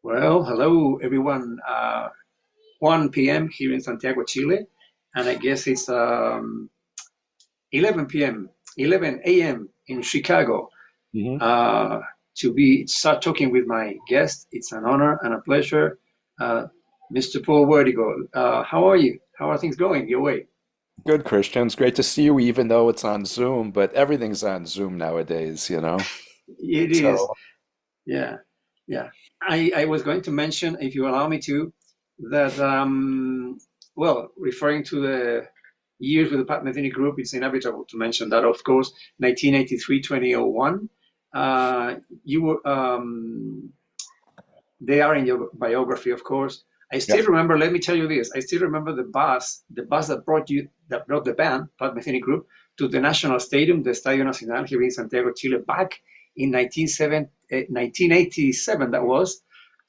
Well, hello everyone. 1 p.m. here in Santiago, Chile, and I guess it's 11 p.m., 11 a.m. in Chicago. hmm Uh, to be start talking with my guest, it's an honor and a pleasure. Uh, Mr. Paul Wertico, how are you? How are things going your way? Good, Christian. It's great to see you, even though it's on Zoom, but everything's on Zoom nowadays, you know? It is, So, yeah, yeah. I was going to mention, if you allow me to, that well, referring to the years with the Pat Metheny Group, it's inevitable to mention that, of course, 1983, 2001. You were, they are in your biography, of course. I yeah. still remember, let me tell you this, I still remember the bus that brought the band, Pat Metheny Group, to the National Stadium, the Estadio Nacional here in Santiago, Chile, back in 1987, that was,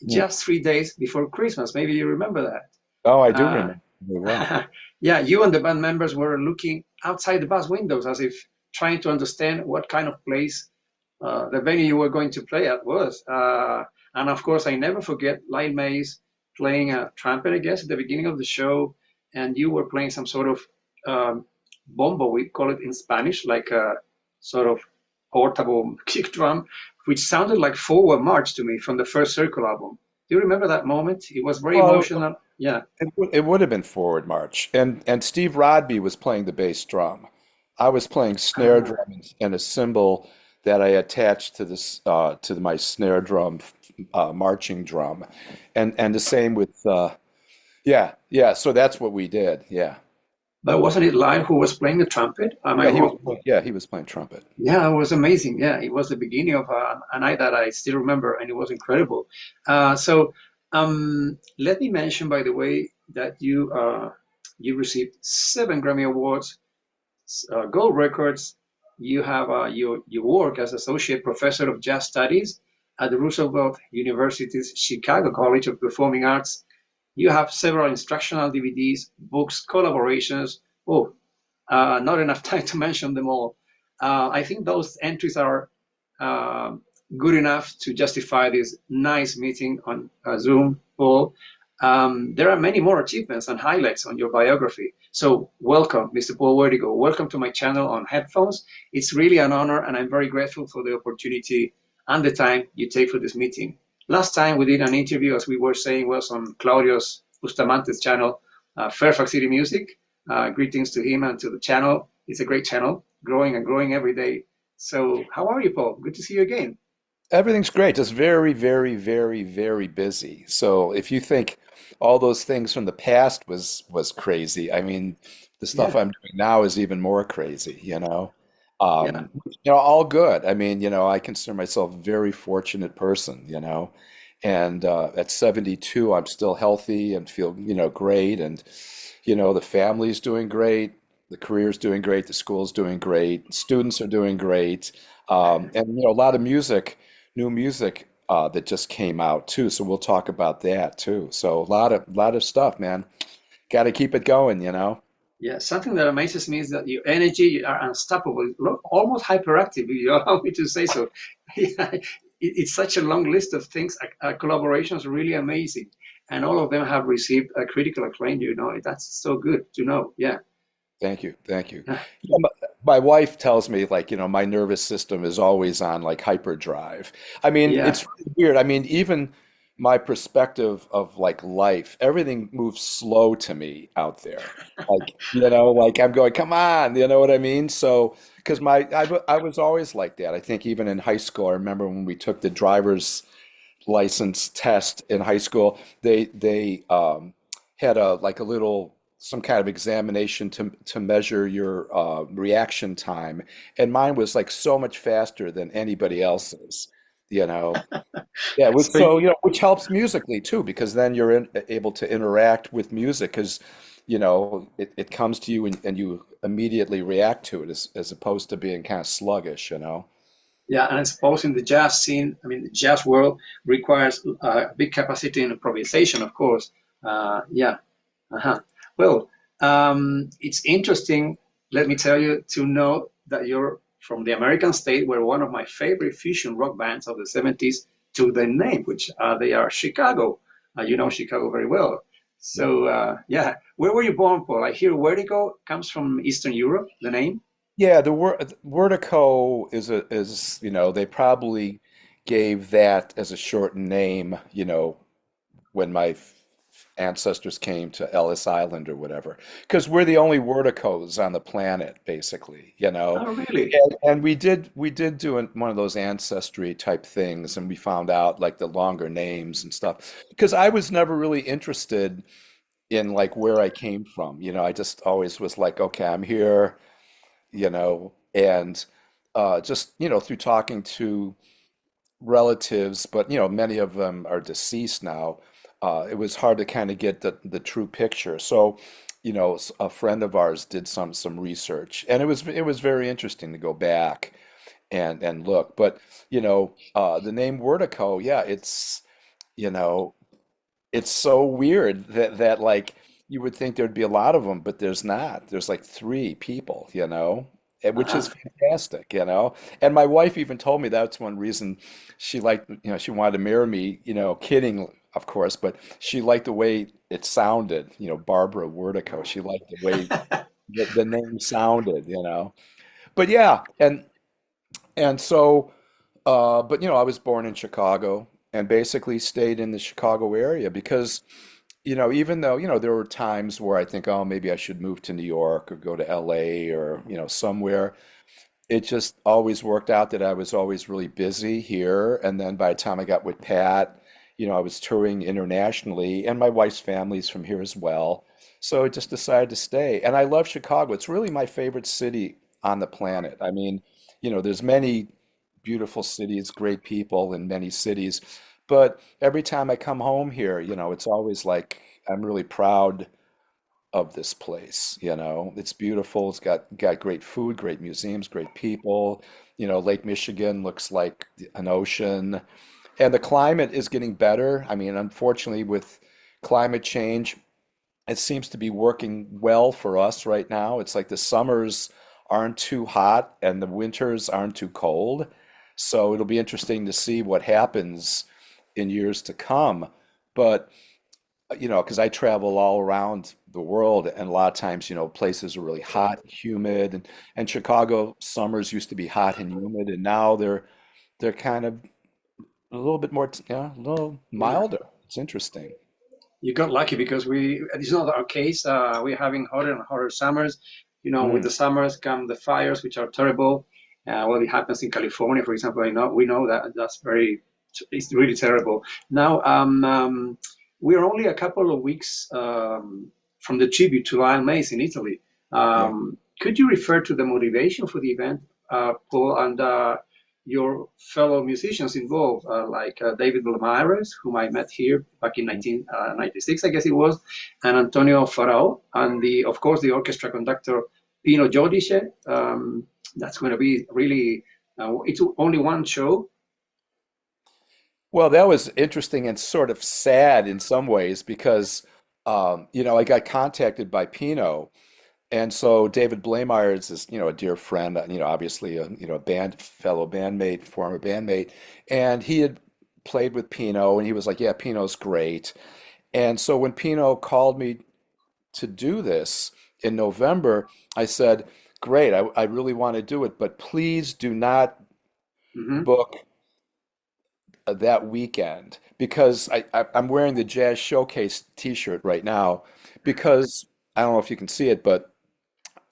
Mm. just 3 days before Christmas. Maybe you remember that. Oh, I do Uh, remember very well. yeah, you and the band members were looking outside the bus windows as if trying to understand what kind of place the venue you were going to play at was. And of course, I never forget Lyle Mays playing a trumpet, I guess, at the beginning of the show, and you were playing some sort of bombo, we call it in Spanish, like a sort of portable kick drum, which sounded like Forward March to me from the first Circle album. Do you remember that moment? It was very Well, emotional. Yeah. it would have been Forward March, and Steve Rodby was playing the bass drum. I was playing snare Ah, drum and a cymbal that I attached to this to my snare drum, marching drum, and the same with yeah. So that's what we did. Yeah, but wasn't it Lyle who was playing the trumpet? Am I wrong? he was playing trumpet. Yeah, it was amazing. Yeah, it was the beginning of a night that I still remember, and it was incredible. Let me mention, by the way, that you received 7 Grammy Awards, gold records. You have you work as associate professor of jazz studies at the Roosevelt University's Chicago College of Performing Arts. You have several instructional DVDs, books, collaborations. Oh, not enough time to mention them all. I think those entries are uh, good enough to justify this nice meeting on Zoom, Paul. There are many more achievements and highlights on your biography. So welcome, Mr. Paul Wertigo. Welcome to my channel on Headphones. It's really an honor, and I'm very grateful for the opportunity and the time you take for this meeting. Last time we did an interview, as we were saying, was on Claudio's Bustamante's channel, Fairfax City Music. Greetings to him and to the channel. It's a great channel, growing and growing every day. So how are you, Paul? Good to see you again. Everything's great. Just very, very, very, very busy. So if you think all those things from the past was crazy, I mean, the stuff Yeah, I'm doing now is even more crazy, you know. yeah. All good. I mean, I consider myself a very fortunate person, and at 72, I'm still healthy and feel, great, and the family's doing great, the career's doing great, the school's doing great, students are doing great, and a lot of music, new music that just came out too. So we'll talk about that too. So a lot of stuff, man. Got to keep it going. Yeah, something that amazes me is that your energy, you are unstoppable, almost hyperactive, if you allow me to say so. Yeah, it's such a long list of things. Collaborations are really amazing, and all of them have received a critical acclaim. That's so good to know. Yeah, Thank you, thank you. yeah, My wife tells me like, my nervous system is always on like hyperdrive. I mean, yeah. it's really weird. I mean, even my perspective of like life, everything moves slow to me out there. Like I'm going, come on, you know what I mean? So, because I was always like that. I think even in high school, I remember when we took the driver's license test in high school, they had a like a little some kind of examination to measure your reaction time, and mine was like so much faster than anybody else's. You know, yeah, So which helps musically too, because then you're able to interact with music because it comes to you and you immediately react to it as opposed to being kind of sluggish. yeah, and I suppose in the jazz scene, I mean, the jazz world requires big capacity in improvisation, of course. Yeah. Uh-huh. Well, it's interesting, let me tell you, to know that you're from the American state where one of my favorite fusion rock bands of the 70s to the name, which they are Chicago. You know Chicago very well. Yeah. So yeah, where were you born, Paul? I hear Wertico comes from Eastern Europe. The name. Yeah, the word Wertico is, they probably gave that as a shortened name, when my ancestors came to Ellis Island or whatever. Because we're the only Werticos on the planet, basically. Oh, really? And we did do one of those ancestry type things, and we found out like the longer names and stuff. Because I was never really interested in like where I came from. I just always was like, okay, I'm here, and just, through talking to relatives, but many of them are deceased now. It was hard to kind of get the true picture. So, a friend of ours did some research, and it was very interesting to go back and look. But the name Wertico, yeah, you know, it's so weird that like you would think there'd be a lot of them, but there's not. There's like three people, which is Ah. fantastic. And my wife even told me that's one reason she liked, she wanted to marry me, kidding, of course, but she liked the way it sounded, Barbara Wertico. She liked the way the name sounded. But yeah, and so, but I was born in Chicago and basically stayed in the Chicago area because, even though, there were times where I think, oh, maybe I should move to New York or go to LA or, somewhere. It just always worked out that I was always really busy here. And then by the time I got with Pat, I was touring internationally and my wife's family's from here as well. So I just decided to stay. And I love Chicago. It's really my favorite city on the planet. I mean, there's many beautiful cities, great people in many cities. But every time I come home here, it's always like I'm really proud of this place. It's beautiful. It's got great food, great museums, great people. Lake Michigan looks like an ocean. And the climate is getting better. I mean, unfortunately, with climate change, it seems to be working well for us right now. It's like the summers aren't too hot and the winters aren't too cold. So it'll be interesting to see what happens in years to come. But, because I travel all around the world and a lot of times, places are really hot, humid, and Chicago summers used to be hot and humid, and now they're kind of a little bit more, yeah, a little Yeah. milder. It's interesting. You got lucky because it's not our case. We're having hotter and hotter summers. With Mm, the summers come the fires, which are terrible. Well, it happens in California, for example. We know that it's really terrible. Now, we're only a couple of weeks from the tribute to Lion Mays in Italy. yeah. Could you refer to the motivation for the event, Paul, and your fellow musicians involved, like David Bowie, whom I met here back in 1996, I guess it was, and Antonio Farao, and of course, the orchestra conductor Pino Giudice. That's going to be really, it's only one show. Well, that was interesting and sort of sad in some ways because, I got contacted by Pino. And so David Blamires is, a dear friend, obviously a fellow bandmate, former bandmate, and he had played with Pino, and he was like, "Yeah, Pino's great." And so when Pino called me to do this in November, I said, "Great, I really want to do it, but please do not Hmm. book that weekend because I'm wearing the Jazz Showcase T-shirt right now because I don't know if you can see it, but."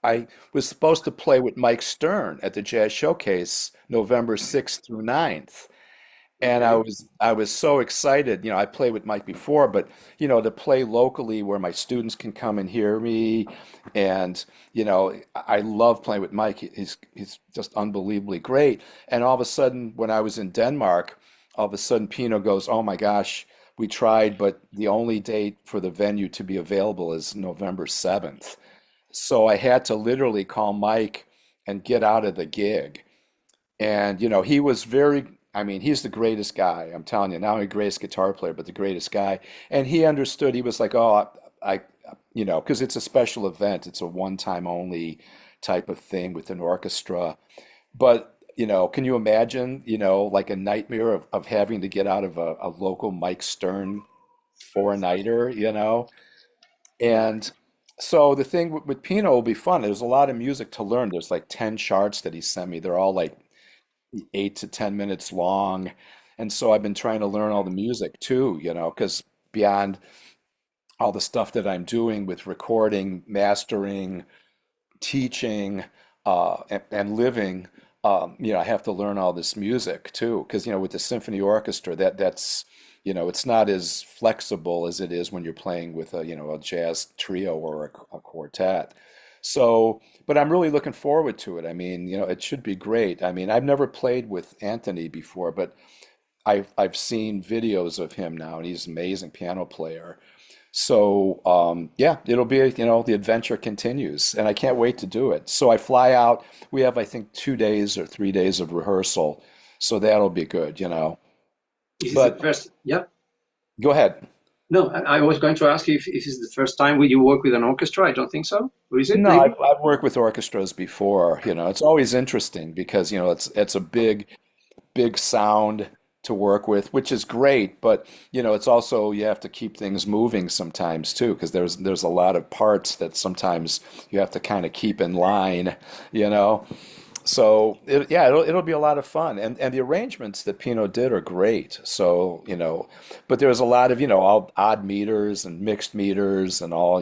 I was supposed to play with Mike Stern at the Jazz Showcase November 6th through 9th. And I Okay. was I was so excited. I played with Mike before, but to play locally where my students can come and hear me and I love playing with Mike. He's just unbelievably great. And all of a sudden when I was in Denmark, all of a sudden Pino goes, "Oh my gosh, we tried, but the only date for the venue to be available is November 7th." So I had to literally call Mike and get out of the gig. And, he was I mean, he's the greatest guy. I'm telling you, not only the greatest guitar player, but the greatest guy. And he understood, he was like, oh, because it's a special event. It's a one time only type of thing with an orchestra. But can you imagine, like a nightmare of having to get out of a local Mike Stern four-nighter, And so the thing with Pino will be fun. There's a lot of music to learn. There's like 10 charts that he sent me. They're all like 8 to 10 minutes long. And so I've been trying to learn all the music too, because beyond all the stuff that I'm doing with recording, mastering, teaching, and living, I have to learn all this music too. Because, with the symphony orchestra, it's not as flexible as it is when you're playing with a jazz trio or a quartet. So, but I'm really looking forward to it. I mean, it should be great. I mean, I've never played with Anthony before, but I've seen videos of him now, and he's an amazing piano player. So, yeah, it'll be, the adventure continues, and I can't wait to do it. So I fly out. We have, I think, 2 days or 3 days of rehearsal, so that'll be good. This is the But first. Yeah. go ahead. No, I was going to ask you if it's the first time you work with an orchestra. I don't think so. Or is it No, maybe? I've worked with orchestras before. It's always interesting because, it's a big sound to work with, which is great, but it's also you have to keep things moving sometimes too, because there's a lot of parts that sometimes you have to kind of keep in line, you know. So yeah, it'll be a lot of fun, and the arrangements that Pino did are great. So but there's a lot of all odd meters and mixed meters and all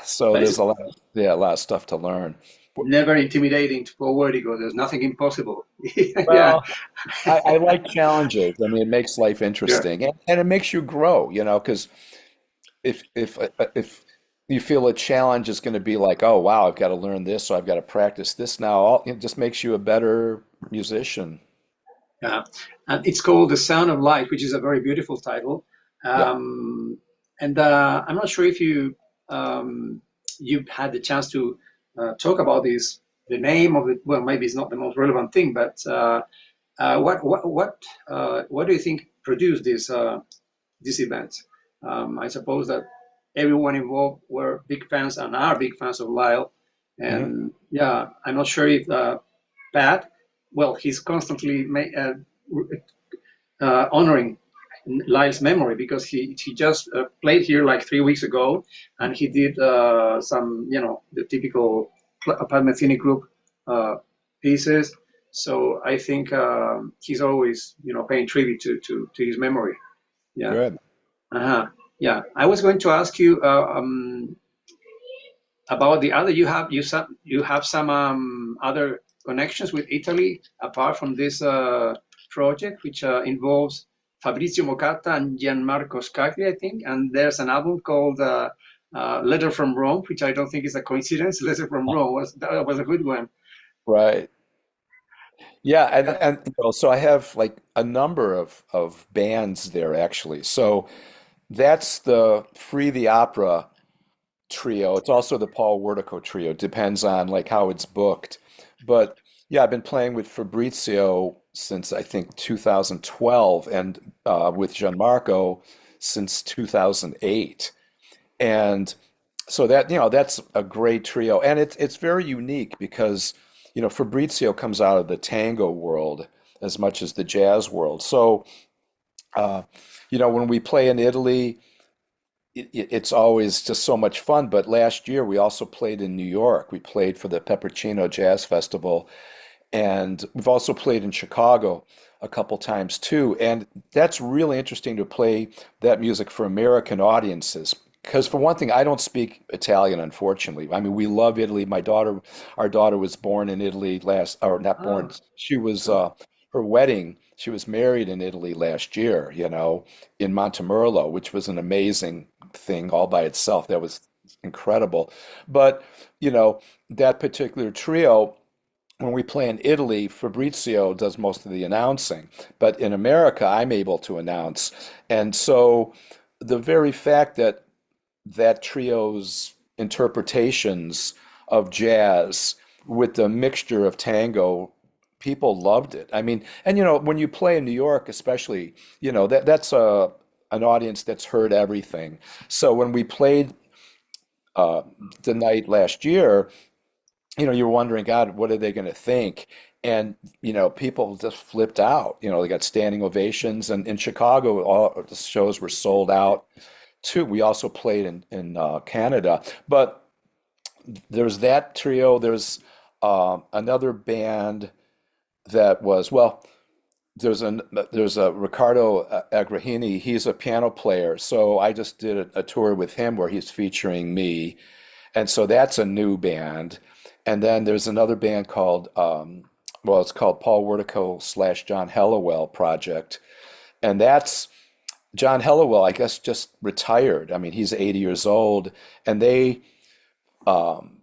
so But there's it's a lot of stuff to learn. never intimidating to go Wertico. There's nothing impossible. Yeah, Well, I like challenges. I mean, it makes life sure. interesting, and it makes you grow. Because if you feel a challenge is going to be like, oh wow, I've got to learn this, so I've got to practice this now. It just makes you a better musician. Yeah. And it's called The Sound of Light, which is a very beautiful title. Yeah. Um, and I'm not sure if you've had the chance to talk about this. The name of it. Well, maybe it's not the most relevant thing, but what do you think produced this event? I suppose that everyone involved were big fans and are big fans of Lyle. Mhm. And yeah, I'm not sure if Pat, well, he's constantly honoring Lyle's memory because he just played here like 3 weeks ago, and he did some the typical Pat Metheny Group uh, pieces. So I think he's always paying tribute to his memory. Yeah. Good. Uh-huh. Yeah. I was going to ask you about the other. You have some other connections with Italy apart from this project, which involves Fabrizio Mocatta and Gianmarco Scagli, I think. And there's an album called Letter from Rome, which I don't think is a coincidence. Letter from Rome was a good one. Right. Yeah, and Uh, and so I have like a number of bands there actually. So that's the Free the Opera trio. It's also the Paul Wertico trio. Depends on like how it's booked. But yeah, I've been playing with Fabrizio since I think 2012 and with Gianmarco since 2008. And so that's a great trio. And it's very unique because Fabrizio comes out of the tango world as much as the jazz world. So uh, when we play in Italy, it's always just so much fun. But last year we also played in New York. We played for the Peppercino Jazz Festival, and we've also played in Chicago a couple times too. And that's really interesting to play that music for American audiences. Because for one thing, I don't speak Italian, unfortunately. I mean, we love Italy. Our daughter was born in Italy or not born. oh, She was oh, her wedding. She was married in Italy last year, in Montemerlo, which was an amazing thing all by itself. That was incredible. But, that particular trio, when we play in Italy, Fabrizio does most of the announcing. But in America, I'm able to announce. And so the very fact that trio's interpretations of jazz with the mixture of tango, people loved it. I mean, and when you play in New York, especially, that's an audience that's heard everything. So when we played uh, the night last year, you're wondering, God, what are they going to think? and people just flipped out. They got standing ovations, and in Chicago, all of the shows were sold out too. We also played in Canada, but there's that trio. There's another band that was well. There's a Riccardo Agrahini. He's a piano player, so I just did a tour with him where he's featuring me, and so that's a new band. And then there's another band called it's called Paul Wertico / John Hellowell Project, and that's John Hellowell. I guess just retired. I mean, he's 80 years old, and um,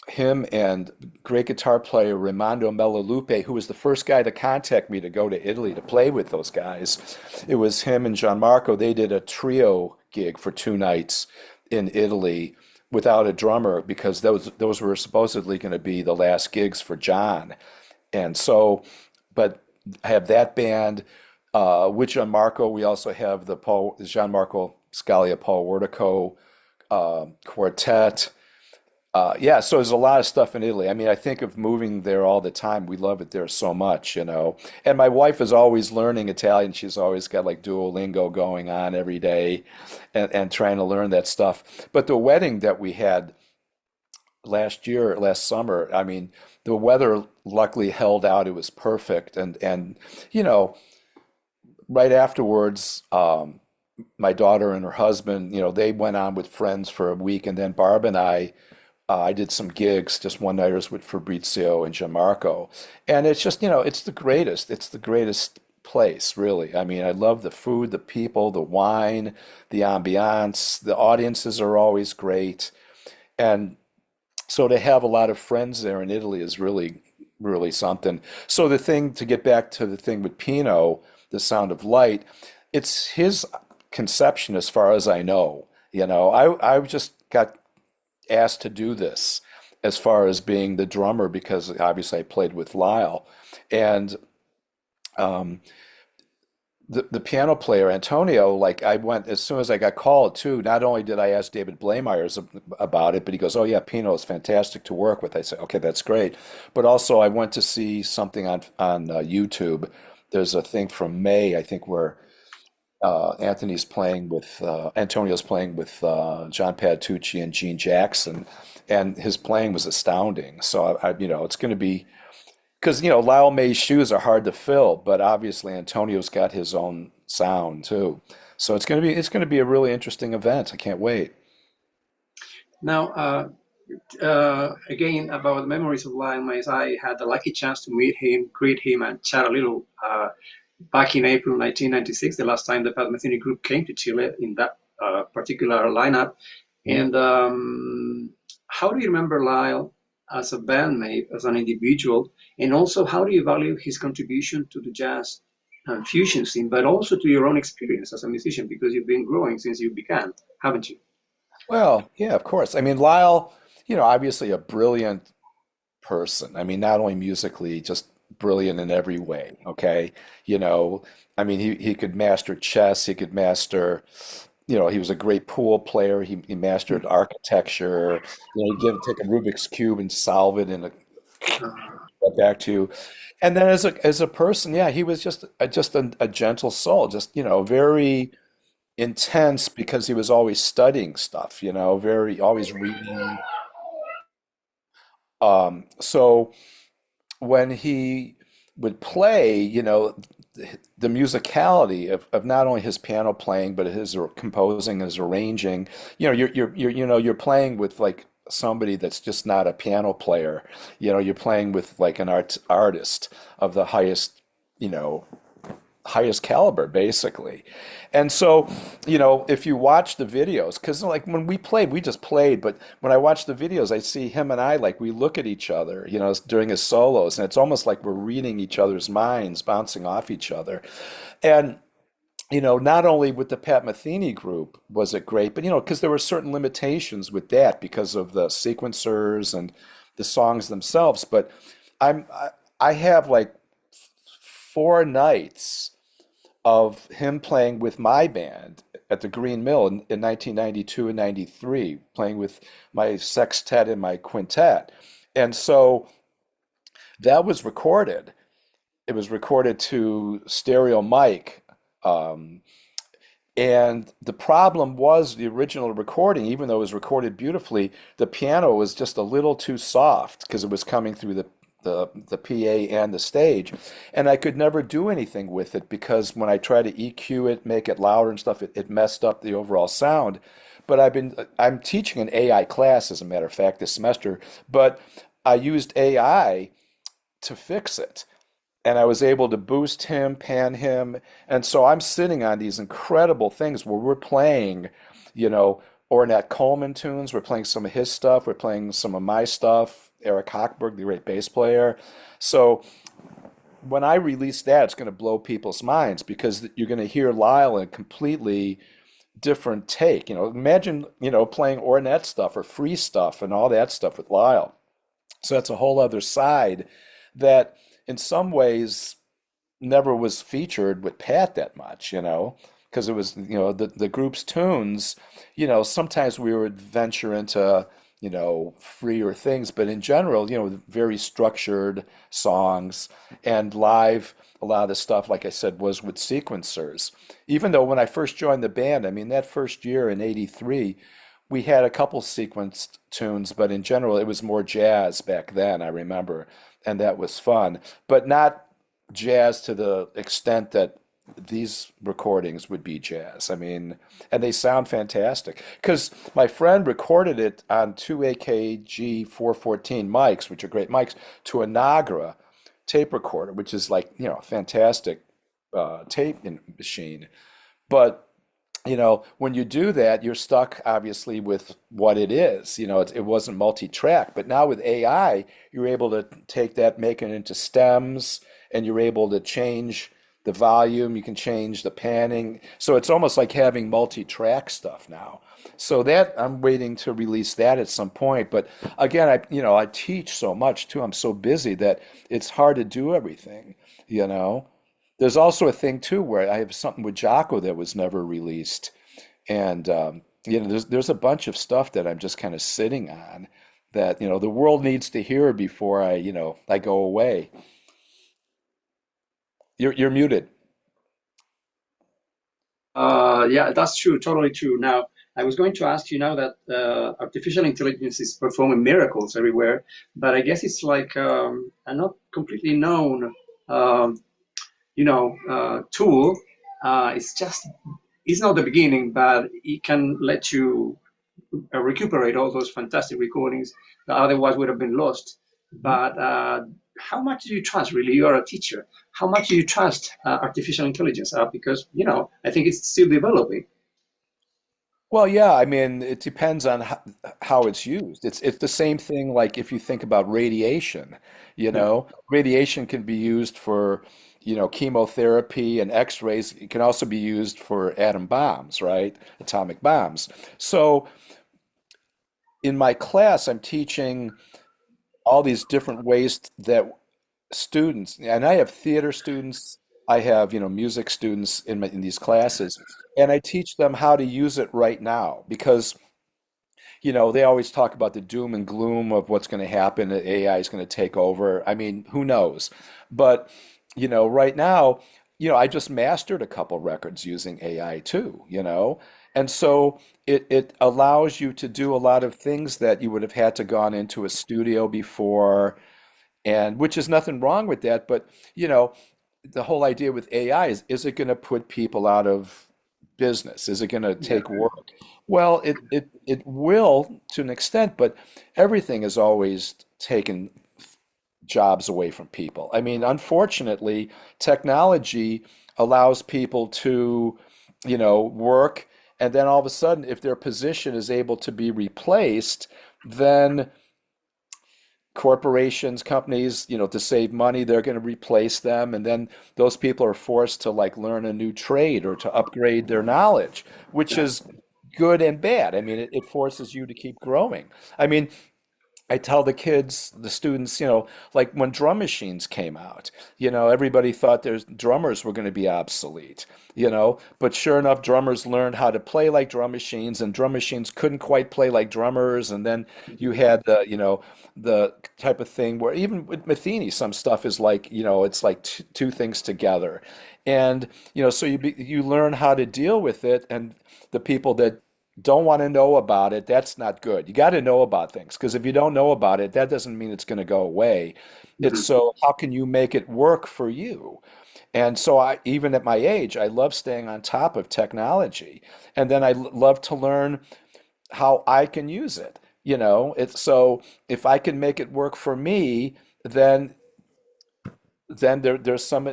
him and great guitar player Raimondo Melaleupe, who was the first guy to contact me to go to Italy to play with those guys. It was him and Gianmarco. They did a trio gig for 2 nights in Italy without a drummer because those were supposedly going to be the last gigs for John. And so, but I have that band with Gianmarco. We also have the Gianmarco Scalia Paul Wertico quartet. Yeah, so there's a lot of stuff in Italy. I mean, I think of moving there all the time. We love it there so much. And my wife is always learning Italian. She's always got like Duolingo going on every day and trying to learn that stuff. But the wedding that we had last summer, I mean, the weather luckily held out. It was perfect. And you know, right afterwards, my daughter and her husband, they went on with friends for a week, and then Barb and I did some gigs, just one-nighters with Fabrizio and Gianmarco. And it's just, it's the greatest. It's the greatest place, really. I mean, I love the food, the people, the wine, the ambiance. The audiences are always great. And so to have a lot of friends there in Italy is really, really something. So to get back to the thing with Pino, The Sound of Light, it's his conception as far as I know. I just got asked to do this as far as being the drummer because obviously I played with Lyle. And um, the piano player, Antonio, like I went, as soon as I got called too, not only did I ask David Blameyers about it, but he goes, "Oh yeah, Pino is fantastic to work with." I said, "Okay, that's great." But also I went to see something on YouTube. There's a thing from May, I think, where Antonio's playing with John Patitucci and Gene Jackson, and his playing was astounding. So it's going to be because Lyle May's shoes are hard to fill, but obviously Antonio's got his own sound too. So it's going to be a really interesting event. I can't wait. Now, again, about the memories of Lionel Mays, I had the lucky chance to meet him, greet him, and chat a little back in April 1996, the last time the Pat Metheny Group came to Chile in that particular lineup. And how do you remember Lyle as a bandmate, as an individual? And also, how do you value his contribution to the jazz and fusion scene, but also to your own experience as a musician? Because you've been growing since you began, haven't you? Well, yeah, of course. I mean, Lyle, obviously a brilliant person. I mean, not only musically, just brilliant in every way. Okay. I mean, he could master chess. He could master, he was a great pool player. He mastered architecture. He'd take a Rubik's Cube and solve it in a back to you. And then as a person, yeah, he was just a gentle soul, just, very intense because he was always studying stuff, very always reading. So when he would play, the musicality of not only his piano playing, but his composing, his arranging, you're playing with like somebody that's just not a piano player. You're playing with like an artist of the you know, highest caliber, basically. And so, if you watch the videos, because like when we played, we just played, but when I watch the videos, I see him and I, like, we look at each other, during his solos, and it's almost like we're reading each other's minds, bouncing off each other. And, not only with the Pat Metheny Group was it great, but, because there were certain limitations with that because of the sequencers and the songs themselves. But I'm, I, I have like 4 nights of him playing with my band at the Green Mill in 1992 and 93, playing with my sextet and my quintet. And so that was recorded. It was recorded to stereo mic. Um, and the problem was the original recording, even though it was recorded beautifully, the piano was just a little too soft because it was coming through the PA and the stage. And I could never do anything with it because when I tried to EQ it, make it louder and stuff, it messed up the overall sound. But I'm teaching an AI class, as a matter of fact, this semester, but I used AI to fix it. And I was able to boost him, pan him. And so I'm sitting on these incredible things where we're playing, you know, Ornette Coleman tunes. We're playing some of his stuff. We're playing some of my stuff. Eric Hochberg, the great bass player. So when I release that, it's going to blow people's minds because you're going to hear Lyle in a completely different take. You know, imagine, you know, playing Ornette stuff or free stuff and all that stuff with Lyle. So that's a whole other side that in some ways never was featured with Pat that much, you know, because it was, you know, the group's tunes, you know, sometimes we would venture into, you know, freer things, but in general, you know, very structured songs and live, a lot of the stuff, like I said, was with sequencers. Even though when I first joined the band, I mean, that first year in '83, we had a couple sequenced tunes, but in general, it was more jazz back then, I remember, and that was fun, but not jazz to the extent that these recordings would be jazz. I mean, and they sound fantastic because my friend recorded it on two AKG 414 mics, which are great mics, to a Nagra tape recorder, which is like, you know, a fantastic machine. But you know, when you do that, you're stuck obviously with what it is. You know, it wasn't multi-track, but now with AI, you're able to take that, make it into stems, and you're able to change the volume. You can change the panning. So it's almost like having multi-track stuff now. So that I'm waiting to release that at some point. But again, you know, I teach so much too. I'm so busy that it's hard to do everything, you know. There's also a thing too where I have something with Jocko that was never released, and you know, there's a bunch of stuff that I'm just kind of sitting on that you know the world needs to hear before I you know I go away. You're muted. Yeah, that's true, totally true. Now, I was going to ask you now that artificial intelligence is performing miracles everywhere, but I guess it's like a not completely known, tool. It's just, it's not the beginning, but it can let you recuperate all those fantastic recordings that otherwise would have been lost. But how much do you trust, really? You are a teacher. How much do you trust artificial intelligence? Because, you know, I think it's still developing. Well, yeah, I mean, it depends on how it's used. It's the same thing like if you think about radiation, you Yeah. know, radiation can be used for, you know, chemotherapy and X-rays. It can also be used for atom bombs, right? Atomic bombs. So in my class, I'm teaching all these different ways that students, and I have theater students, I have, you know, music students in these classes, and I teach them how to use it right now because, you know, they always talk about the doom and gloom of what's going to happen, that AI is going to take over. I mean, who knows? But, you know, right now, you know, I just mastered a couple records using AI too, you know? And so it allows you to do a lot of things that you would have had to gone into a studio before, and which is nothing wrong with that, but you know, the whole idea with AI is it going to put people out of business? Is it going to Yeah. take work? Well, it will to an extent, but everything is always taken jobs away from people. I mean, unfortunately, technology allows people to, you know, work, and then all of a sudden, if their position is able to be replaced, then corporations, companies, you know, to save money, they're going to replace them, and then those people are forced to like learn a new trade or to upgrade their knowledge, which Yeah. is good and bad. I mean, it forces you to keep growing. I mean, I tell the kids, the students, like when drum machines came out, everybody thought there's drummers were going to be obsolete, but sure enough, drummers learned how to play like drum machines, and drum machines couldn't quite play like drummers. And then you had the type of thing where even with Metheny, some stuff is like, it's like two things together. And, so you learn how to deal with it, and the people that don't want to know about it, that's not good. You got to know about things because if you don't know about it, that doesn't mean it's going to go away. It's Mhm. so how can you make it work for you? And so even at my age, I love staying on top of technology. And then love to learn how I can use it. It's so if I can make it work for me, then there's some,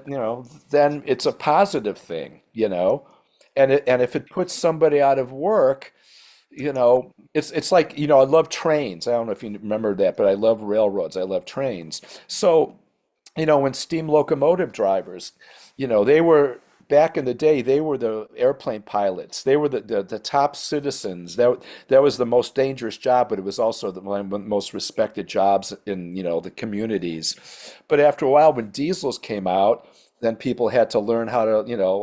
then it's a positive thing. And if it puts somebody out of work, it's like, I love trains. I don't know if you remember that, but I love railroads. I love trains. So, when steam locomotive drivers, they were back in the day, they were the airplane pilots. They were the top citizens. That was the most dangerous job, but it was also one of the most respected jobs in, the communities. But after a while, when diesels came out, then people had to learn how to,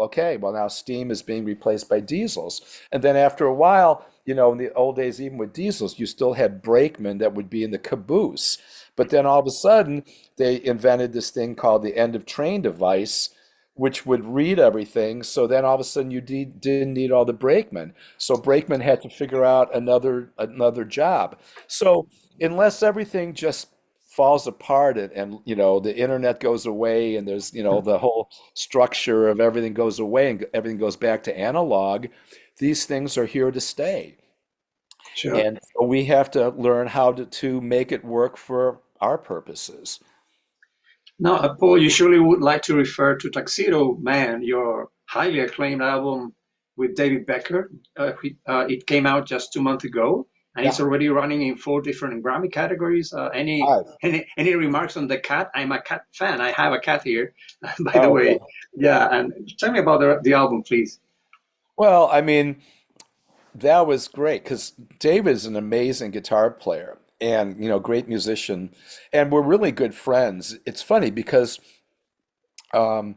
okay, well now steam is being replaced by diesels. And then after a while, in the old days, even with diesels, you still had brakemen that would be in the caboose. But then all of a sudden, they invented this thing called the end of train device, which would read everything. So then all of a sudden, you didn't need all the brakemen. So brakemen had to figure out another job. So unless everything just falls apart and the internet goes away and there's the whole structure of everything goes away and everything goes back to analog, these things are here to stay. Sure. And so we have to learn how to make it work for our purposes. Now, Paul, you surely would like to refer to Tuxedo Man, your highly acclaimed album with David Becker. It came out just 2 months ago, and Yeah. it's already running in 4 different Grammy categories. Any Five. any remarks on the cat? I'm a cat fan. I have a cat here, by the Oh, way. really? Yeah, and tell me about the album, please. Well, I mean, that was great because Dave is an amazing guitar player and great musician, and we're really good friends. It's funny because um,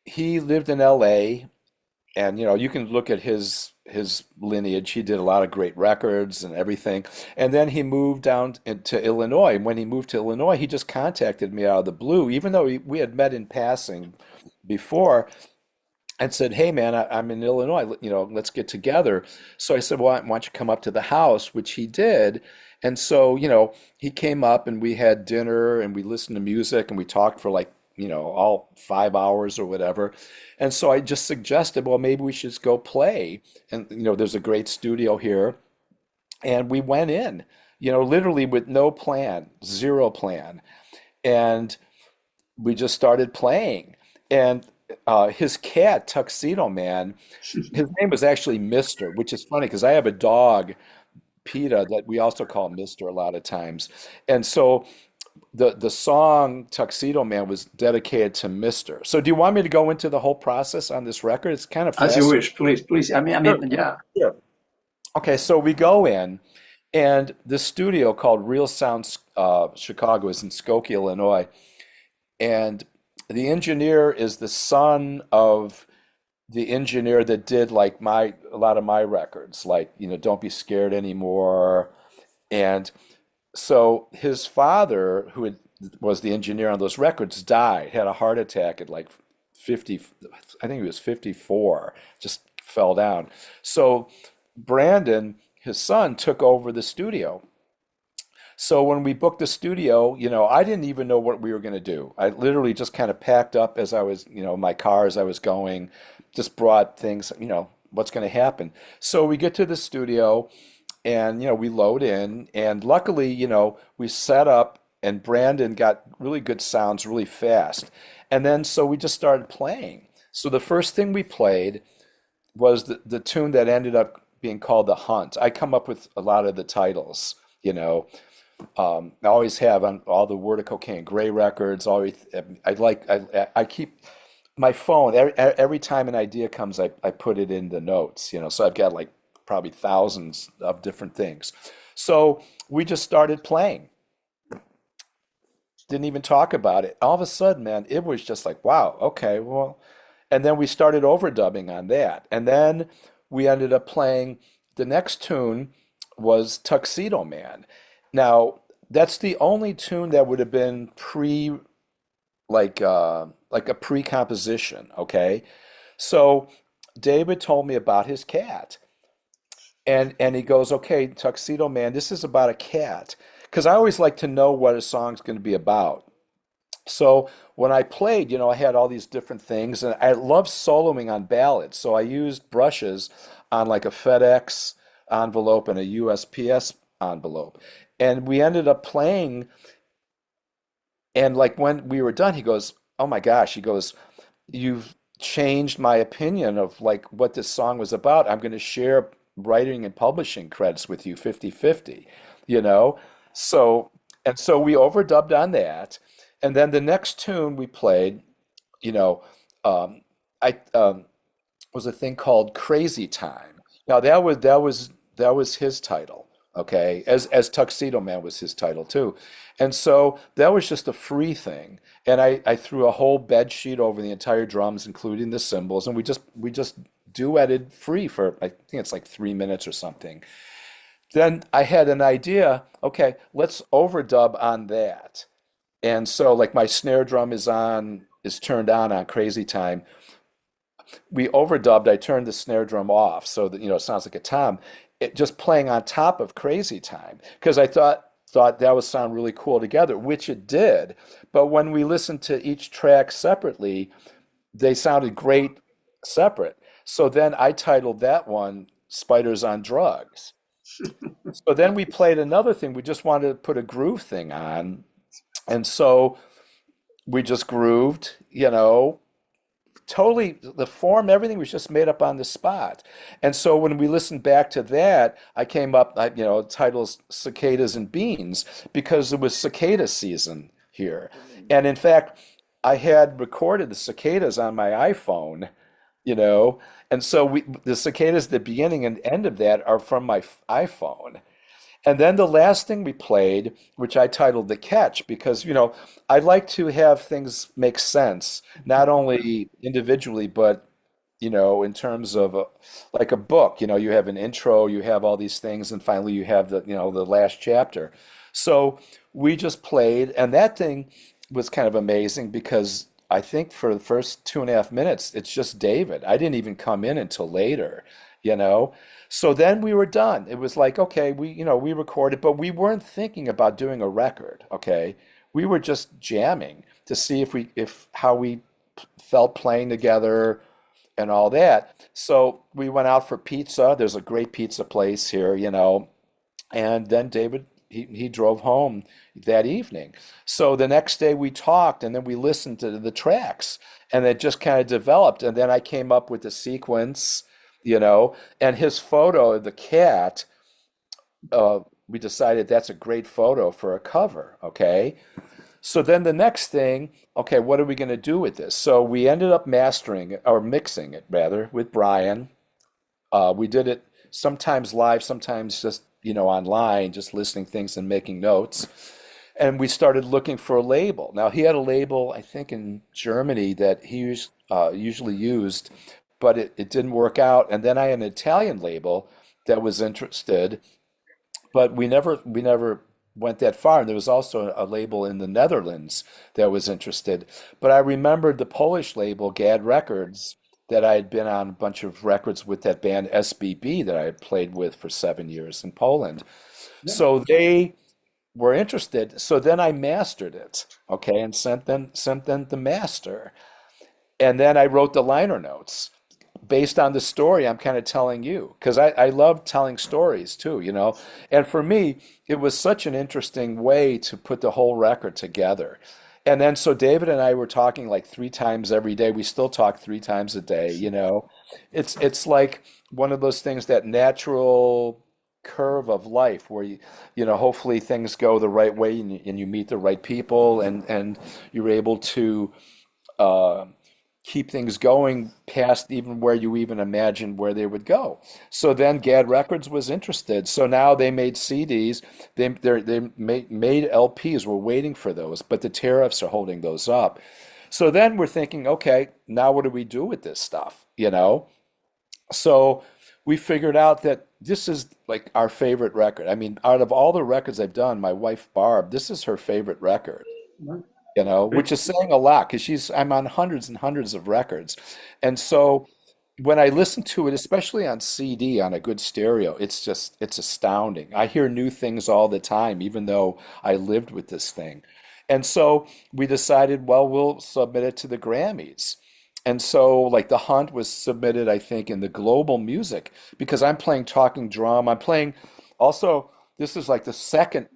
he lived in L.A. and you can look at his lineage. He did a lot of great records and everything, and then he moved down to Illinois. And when he moved to Illinois, he just contacted me out of the blue, even though we had met in passing before, and said, "Hey, man, I'm in Illinois. Let's get together." So I said, "Well, why don't you come up to the house?" Which he did. And so, he came up and we had dinner and we listened to music and we talked for like, all 5 hours or whatever. And so I just suggested, well, maybe we should just go play. And, there's a great studio here. And we went in, literally with no plan, zero plan. And we just started playing. And his cat, Tuxedo Man, his name was actually Mister, which is funny because I have a dog, PETA, that we also call Mister a lot of times. And so the song Tuxedo Man was dedicated to Mister. So do you want me to go into the whole process on this record? It's kind of As you fascinating. wish, please, please. Sure, Yeah. sure. Okay, so we go in, and the studio called Real Sound Chicago is in Skokie, Illinois. And the engineer is the son of the engineer that did like a lot of my records, like, Don't Be Scared Anymore. And so his father, was the engineer on those records, died, had a heart attack at like 50, I think he was 54, just fell down. So Brandon, his son, took over the studio. So when we booked the studio, I didn't even know what we were going to do. I literally just kind of packed up as I was, my car as I was going, just brought things, what's going to happen. So we get to the studio and, we load in and luckily, we set up and Brandon got really good sounds really fast. And then so we just started playing. So the first thing we played was the tune that ended up being called The Hunt. I come up with a lot of the titles, you know. I always have on all the Wertico and Gray records. Always, I keep my phone every time an idea comes, I put it in the notes, So I've got like probably thousands of different things. So we just started playing. didn't even talk about it. All of a sudden, man, it was just like, wow, okay, well, and then we started overdubbing on that. And then we ended up playing the next tune was Tuxedo Man. Now, that's the only tune that would have been like a pre-composition, okay? So David told me about his cat. And he goes, "Okay, Tuxedo Man, this is about a cat." Because I always like to know what a song's going to be about. So when I played, I had all these different things, and I love soloing on ballads. So I used brushes on like a FedEx envelope and a USPS envelope. And we ended up playing, and like when we were done, he goes, "Oh my gosh," he goes, "You've changed my opinion of like what this song was about. I'm going to share writing and publishing credits with you 50-50, you know? So, and so we overdubbed on that. And then the next tune we played, you know, um, I was a thing called Crazy Time. Now that was his title, okay? As Tuxedo Man was his title too. And so that was just a free thing. And I threw a whole bed sheet over the entire drums, including the cymbals, and we just duetted free for I think it's like 3 minutes or something. Then I had an idea, okay, let's overdub on that. And so like my snare drum is turned on Crazy Time. We overdubbed, I turned the snare drum off so that it sounds like a tom. It just playing on top of Crazy Time because I thought that would sound really cool together, which it did. But when we listened to each track separately, they sounded great separate. So then I titled that one Spiders on Drugs. So then we played another thing. We just wanted to put a groove thing on. And so we just grooved, totally the form, everything was just made up on the spot. And so when we listened back to that, I came up, titles Cicadas and Beans because it was cicada season here. And in fact, I had recorded the cicadas on my iPhone, you know, and so the cicadas, the beginning and end of that are from my iPhone. And then the last thing we played, which I titled The Catch, because, I like to have things make sense, not only individually, but, in terms of like a book, you have an intro, you have all these things, and finally you have the last chapter. So we just played, and that thing was kind of amazing because I think for the first 2.5 minutes, it's just David. I didn't even come in until later, you know? So then we were done. It was like, okay, we recorded, but we weren't thinking about doing a record, okay? We were just jamming to see if how we felt playing together and all that. So we went out for pizza. There's a great pizza place here, and then David he drove home that evening. So the next day we talked and then we listened to the tracks and it just kind of developed. And then I came up with the sequence, and his photo of the cat, we decided that's a great photo for a cover, okay? So then the next thing, okay, what are we going to do with this? So we ended up mastering it, or mixing it rather, with Brian. We did it sometimes live, sometimes just, online, just listening things and making notes. And we started looking for a label. Now, he had a label, I think, in Germany that usually used, but it didn't work out. And then I had an Italian label that was interested, but we never went that far. And there was also a label in the Netherlands that was interested. But I remembered the Polish label, Gad Records, that I had been on a bunch of records with that band SBB that I had played with for 7 years in Poland. Yeah. So they were interested. So then I mastered it, okay, and sent them the master. And then I wrote the liner notes based on the story I'm kind of telling you, because I love telling stories too, And for me, it was such an interesting way to put the whole record together. And then so David and I were talking like 3 times every day. We still talk 3 times a day. It's like one of those things, that natural curve of life where hopefully things go the right way and you meet the right people and you're able to uh, keep things going past even where you even imagined where they would go. So then GAD Records was interested. So now they made CDs, they made LPs. We're waiting for those, but the tariffs are holding those up. So then we're thinking, okay, now what do we do with this stuff? So we figured out that this is like our favorite record. I mean, out of all the records I've done, my wife Barb, this is her favorite record, which is saying a lot because I'm on hundreds and hundreds of records. And so when I listen to it, especially on CD on a good stereo, it's astounding. I hear new things all the time, even though I lived with this thing. And so we decided, well, we'll submit it to the Grammys. And so, like, The Hunt was submitted, I think, in the global music because I'm playing talking drum. I'm playing also, this is like the second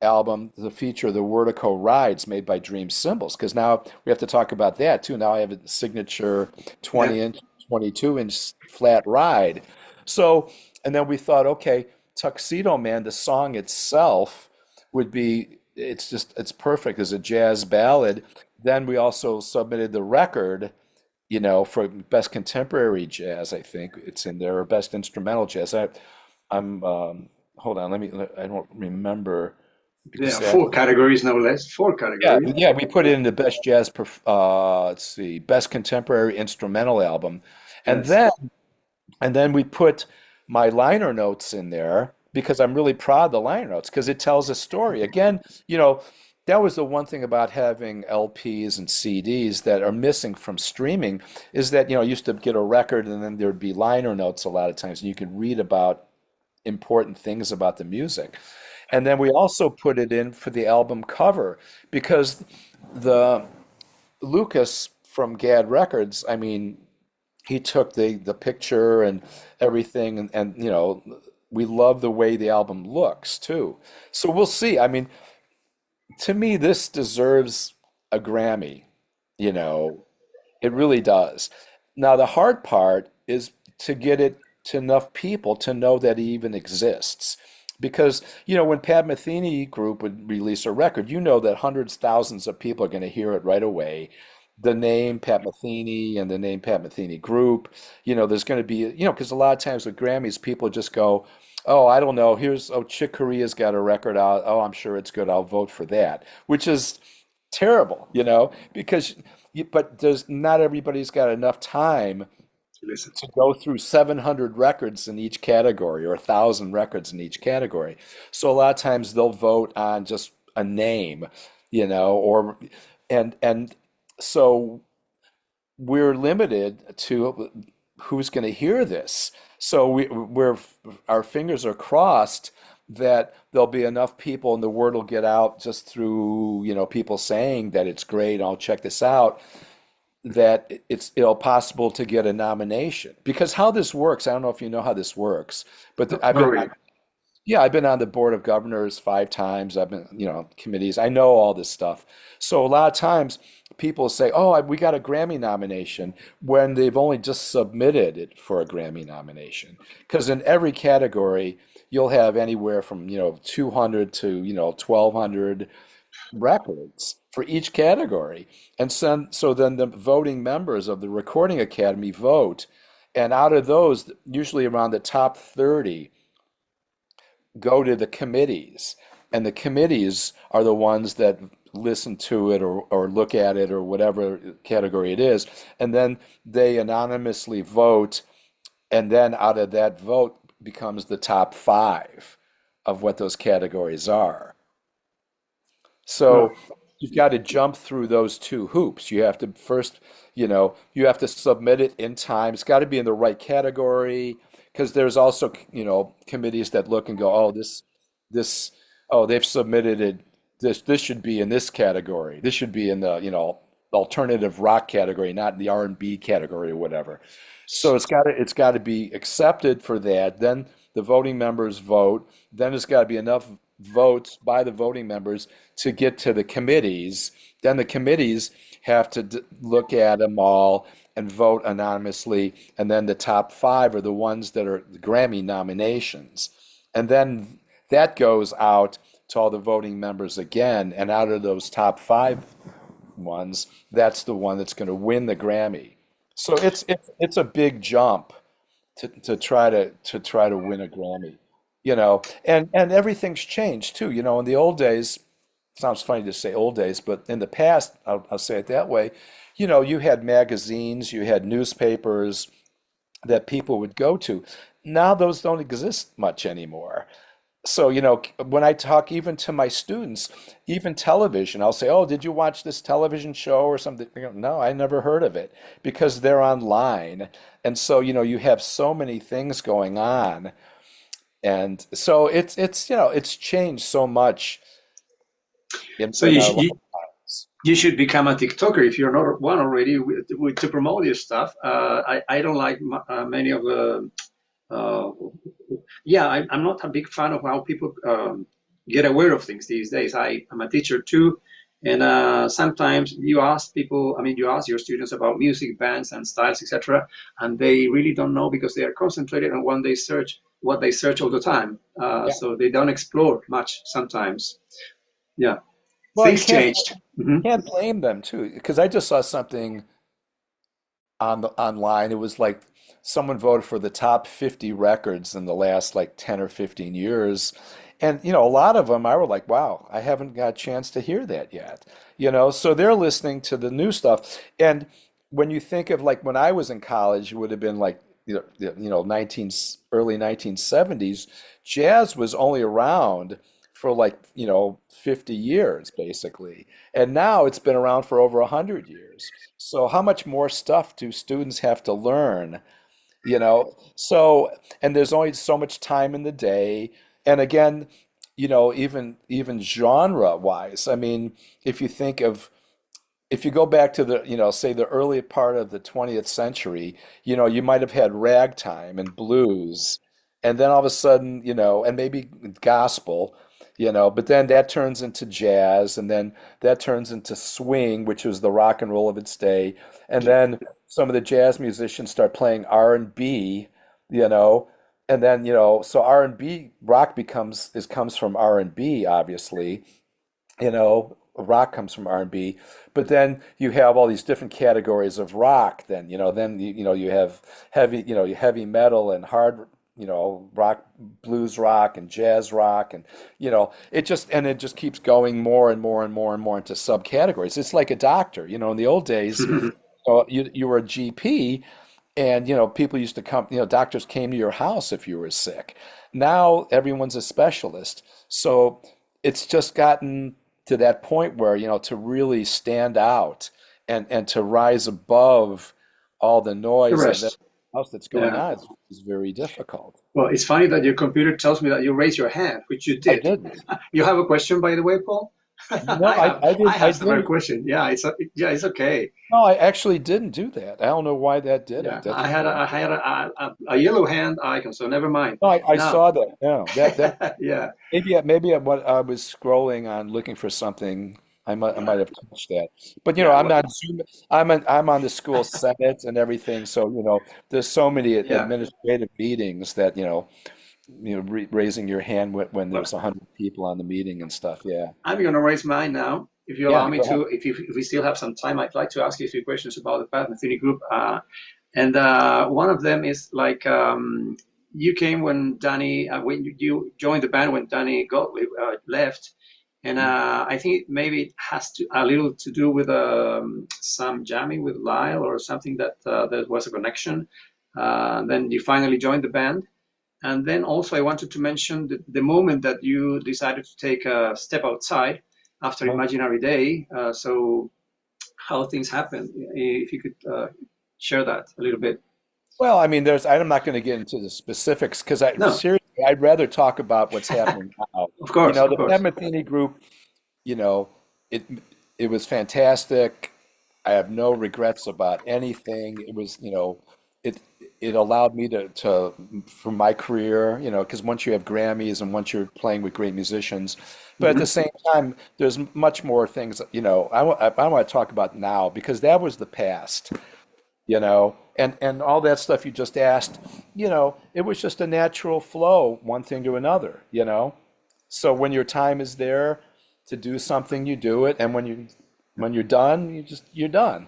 album, the feature, the Wertico Rides made by Dream Cymbals, because now we have to talk about that too. Now I have a signature Yeah. 20 inch, 22-inch flat ride. So, and then we thought, okay, Tuxedo Man, the song itself would be, it's perfect as a jazz ballad. Then we also submitted the record, for best contemporary jazz, I think it's in there, or best instrumental jazz. I'm hold on, I don't remember Yeah, four exactly. categories, no less. Four Yeah, categories. yeah, we put it in the best let's see, best contemporary instrumental album. And Yes. then we put my liner notes in there because I'm really proud of the liner notes because it tells a story. Again, that was the one thing about having LPs and CDs that are missing from streaming is that, I used to get a record and then there'd be liner notes a lot of times and you could read about important things about the music. And then we also put it in for the album cover because the Lucas from GAD Records, I mean, he took the picture and everything and we love the way the album looks too. So we'll see. I mean, to me this deserves a Grammy, you know. It really does. Now the hard part is to get it to enough people to know that it even exists. Because, when Pat Metheny Group would release a record, you know that hundreds, thousands of people are going to hear it right away. The name Pat Metheny and the name Pat Metheny Group, there's going to be, because a lot of times with Grammys, people just go, oh, I don't know, Chick Corea's got a record out. Oh, I'm sure it's good. I'll vote for that, which is terrible, because, but there's not everybody's got enough time Listen. to go through 700 records in each category or 1,000 records in each category. So a lot of times they'll vote on just a name, or and so we're limited to who's going to hear this. So our fingers are crossed that there'll be enough people and the word will get out just through, people saying that it's great, I'll check this out, that it'll possible to get a nomination. Because how this works, I don't know if you know how this works, but No, not really. yeah, I've been on the board of governors 5 times. I've been, committees. I know all this stuff. So a lot of times people say, "Oh, we got a Grammy nomination," when they've only just submitted it for a Grammy nomination. Because in every category, you'll have anywhere from, 200 to, 1,200 records for each category. And so then the voting members of the Recording Academy vote, and out of those, usually around the top 30 go to the committees. And the committees are the ones that listen to it or look at it or whatever category it is. And then they anonymously vote. And then out of that vote becomes the top five of what those categories are. Well, So you've got to jump through those two hoops. You have to first, you have to submit it in time. It's got to be in the right category because there's also, committees that look and go, oh, this, oh, they've submitted it. This should be in this category. This should be in the, alternative rock category, not in the R&B category or whatever. So it's got to be accepted for that. Then the voting members vote. Then it's got to be enough votes by the voting members to get to the committees. Then the committees have to look at them all and vote anonymously. And then the top five are the ones that are the Grammy nominations. And then that goes out to all the voting members again. And out of those top five ones, that's the one that's going to win the Grammy. So it's a big jump to try to win a Grammy, and everything's changed too. In the old days, sounds funny to say old days, but in the past, I'll say it that way. You had magazines, you had newspapers that people would go to. Now those don't exist much anymore. So, when I talk even to my students, even television, I'll say, "Oh, did you watch this television show or something?" They go, "No, I never heard of it," because they're online. And so, you have so many things going on. And so it's changed so much So in our lives. you should become a TikToker if you're not one already to promote your stuff. I don't like many of the uh, yeah, I'm not a big fan of how people get aware of things these days. I'm a teacher too, and sometimes you ask people, I mean, you ask your students about music, bands, and styles, etc., and they really don't know because they are concentrated on what they search all the time. Yeah. So they don't explore much sometimes. Yeah, Well, you things can't changed. Hmm. can't blame them too, because I just saw something online. It was like someone voted for the top 50 records in the last like 10 or 15 years. And a lot of them I were like, wow, I haven't got a chance to hear that yet. So they're listening to the new stuff. And when you think of like when I was in college, it would have been like 19 early 1970s, jazz was only around for like 50 years basically. And now it's been around for over 100 years. So how much more stuff do students have to learn? So, and there's only so much time in the day. And again, even genre wise, I mean, if you think of if you go back to say the early part of the 20th century, you might have had ragtime and blues, and then all of a sudden, and maybe gospel, but then that turns into jazz, and then that turns into swing, which was the rock and roll of its day, and then some of the jazz musicians start playing R&B, you know, and then, so R&B rock comes from R&B, obviously, rock comes from R&B, but then you have all these different categories of rock. Then you have heavy metal and hard rock, blues rock and jazz rock, and it just keeps going more and more and more and more into subcategories. It's like a doctor. In the old days, you were a GP, and people used to come. Doctors came to your house if you were sick. Now everyone's a specialist, so it's just gotten to that point where, to really stand out and to rise above all the The noise of everything rest. else that's going Yeah. on is very difficult. Well, it's funny that your computer tells me that you raised your hand, which you I did. didn't. You have a question, by the way, Paul? No, I have I I didn't. I have some other didn't. question. Yeah, it's okay. No, I actually didn't do that. I don't know why that did it. Yeah, That's I had a yellow hand icon, so never mind. no, I Now, saw that. No, that yeah, what I was scrolling on looking for something. I might have touched that. But yeah, I'm not Zoom. I'm on the school senate and everything. So there's so many yeah. administrative meetings that raising your hand when Well, there's 100 people on the meeting and stuff. Yeah. I'm going to raise mine now. If you allow Yeah. me Go ahead. to, if we still have some time, I'd like to ask you a few questions about the Pat Metheny Group. And one of them is like you came when you joined the band when Danny Gottlieb left, and I think maybe it has a little to do with some jamming with Lyle or something that there was a connection. Then you finally joined the band. And then also I wanted to mention the moment that you decided to take a step outside after Oh. Imaginary Day. So how things happened, if you could share that a little bit. Well, I mean, I'm not going to get into the specifics because No, I'd rather talk about what's happening now. of The Pat course. Metheny Group, you know, it it was fantastic. I have no regrets about anything. It was, it it allowed me to for my career, because once you have Grammys and once you're playing with great musicians, but at the Hmm. same time, there's much more things, I want to talk about now because that was the past, and all that stuff you just asked, it was just a natural flow, one thing to another. So when your time is there to do something, you do it, and when you're done, you're done.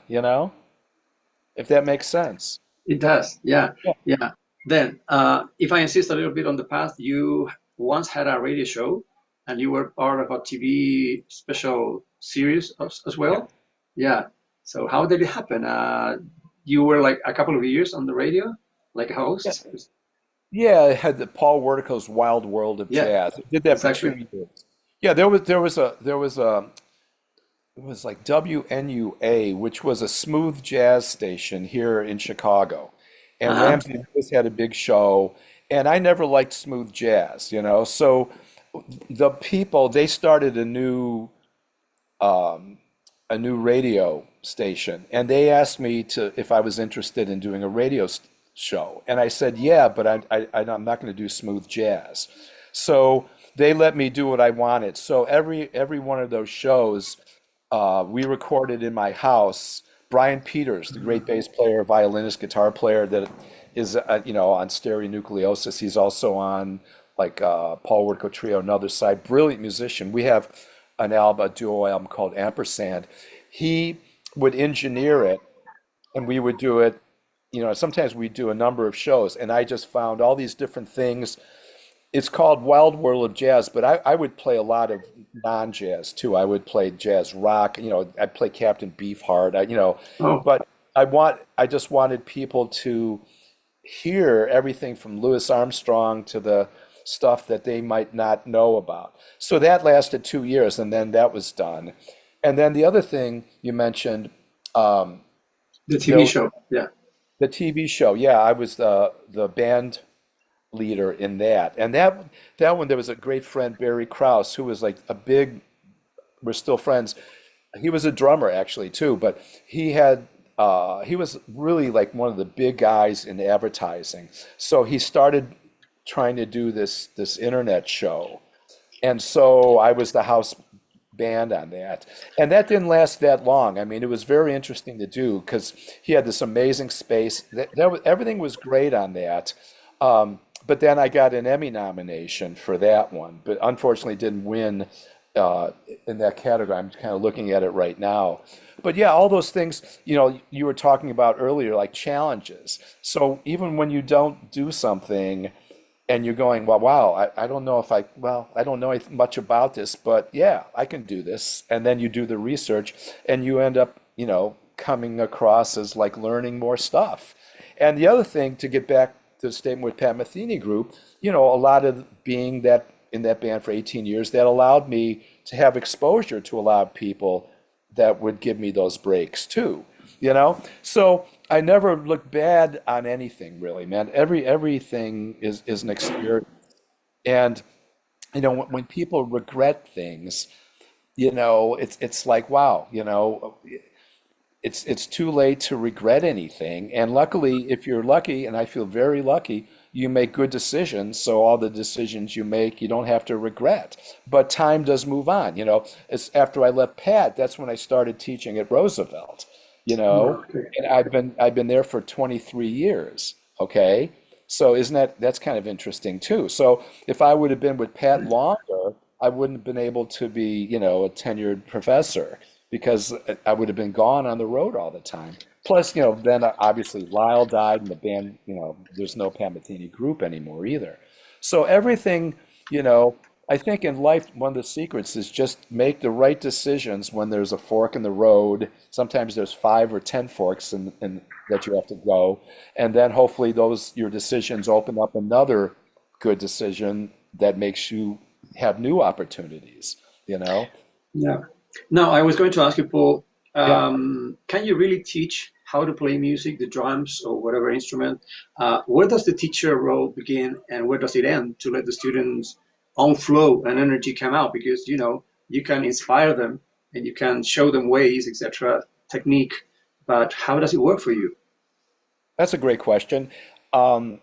if that makes sense. It does. Yeah. Yeah. Yeah. Then, if I insist a little bit on the past, you once had a radio show and you were part of a TV special series as Yeah. well. Yeah. So how did it happen? You were like a couple of years on the radio, like a Yeah. host. Yeah, I had the Paul Wertico's Wild World of Yeah, Jazz. I did that for exactly. 2 years. Yeah, there was a it was like WNUA, which was a smooth jazz station here in Chicago. And Uh-huh. Ramsey Lewis had a big show, and I never liked smooth jazz, you know. So the people, they started um, a new radio station, and they asked me to if I was interested in doing a show, and I said yeah, but I'm not going to do smooth jazz. So they let me do what I wanted. So every one of those shows, we recorded in my house. Brian Peters, the great bass player, violinist, guitar player that is on Stereonucleosis. He's also on like Paul Wertico Trio, Another Side. Brilliant musician. We have an album, a duo album called Ampersand. He would engineer it, and we would do it. Sometimes we do a number of shows, and I just found all these different things. It's called Wild World of Jazz, but I would play a lot of non-jazz too. I would play jazz rock, I'd play Captain Beefheart, Oh, but I just wanted people to hear everything from Louis Armstrong to the stuff that they might not know about. So that lasted 2 years, and then that was done. And then the other thing you mentioned, um, the there TV was show. Yeah. the TV show. Yeah, I was the band leader in that. And that one, there was a great friend, Barry Krause, who was like a big, we're still friends. He was a drummer actually too, but he was really like one of the big guys in advertising. So he started trying to do this internet show. And so I was the house band on that. And that didn't last that long. I mean, it was very interesting to do because he had this amazing space. Everything was great on that. But then I got an Emmy nomination for that one, but unfortunately didn't win uh, in that category. I'm kind of looking at it right now. But yeah, all those things, you were talking about earlier, like challenges. So even when you don't do something and you're going, well, wow, I don't know I don't know much about this, but yeah, I can do this. And then you do the research and you end up, coming across as like learning more stuff. And the other thing, to get back to the statement with Pat Metheny Group, a lot of being that in that band for 18 years, that allowed me to have exposure to a lot of people that would give me those breaks too, So I never look bad on anything really, man. Everything is an experience. And when people regret things, it's like, wow, it's too late to regret anything. And luckily, if you're lucky, and I feel very lucky, you make good decisions. So all the decisions you make, you don't have to regret. But time does move on. It's after I left Pat, that's when I started teaching at Roosevelt, Okay. and I've been there for 23 years. Okay. So isn't that's kind of interesting too. So if I would have been with Pat longer, I wouldn't have been able to be, a tenured professor because I would have been gone on the road all the time. Plus, then obviously Lyle died and the band, there's no Pat Metheny Group anymore either. So everything, you know, I think in life, one of the secrets is just make the right decisions when there's a fork in the road. Sometimes there's 5 or 10 forks that you have to go. And then hopefully your decisions open up another good decision that makes you have new opportunities, you know? Yeah. Now, I was going to ask you, Paul, Yeah. can you really teach how to play music, the drums or whatever instrument? Where does the teacher role begin and where does it end to let the students' own flow and energy come out? Because, you can inspire them and you can show them ways, etc., technique, but how does it work for you? That's a great question. Um,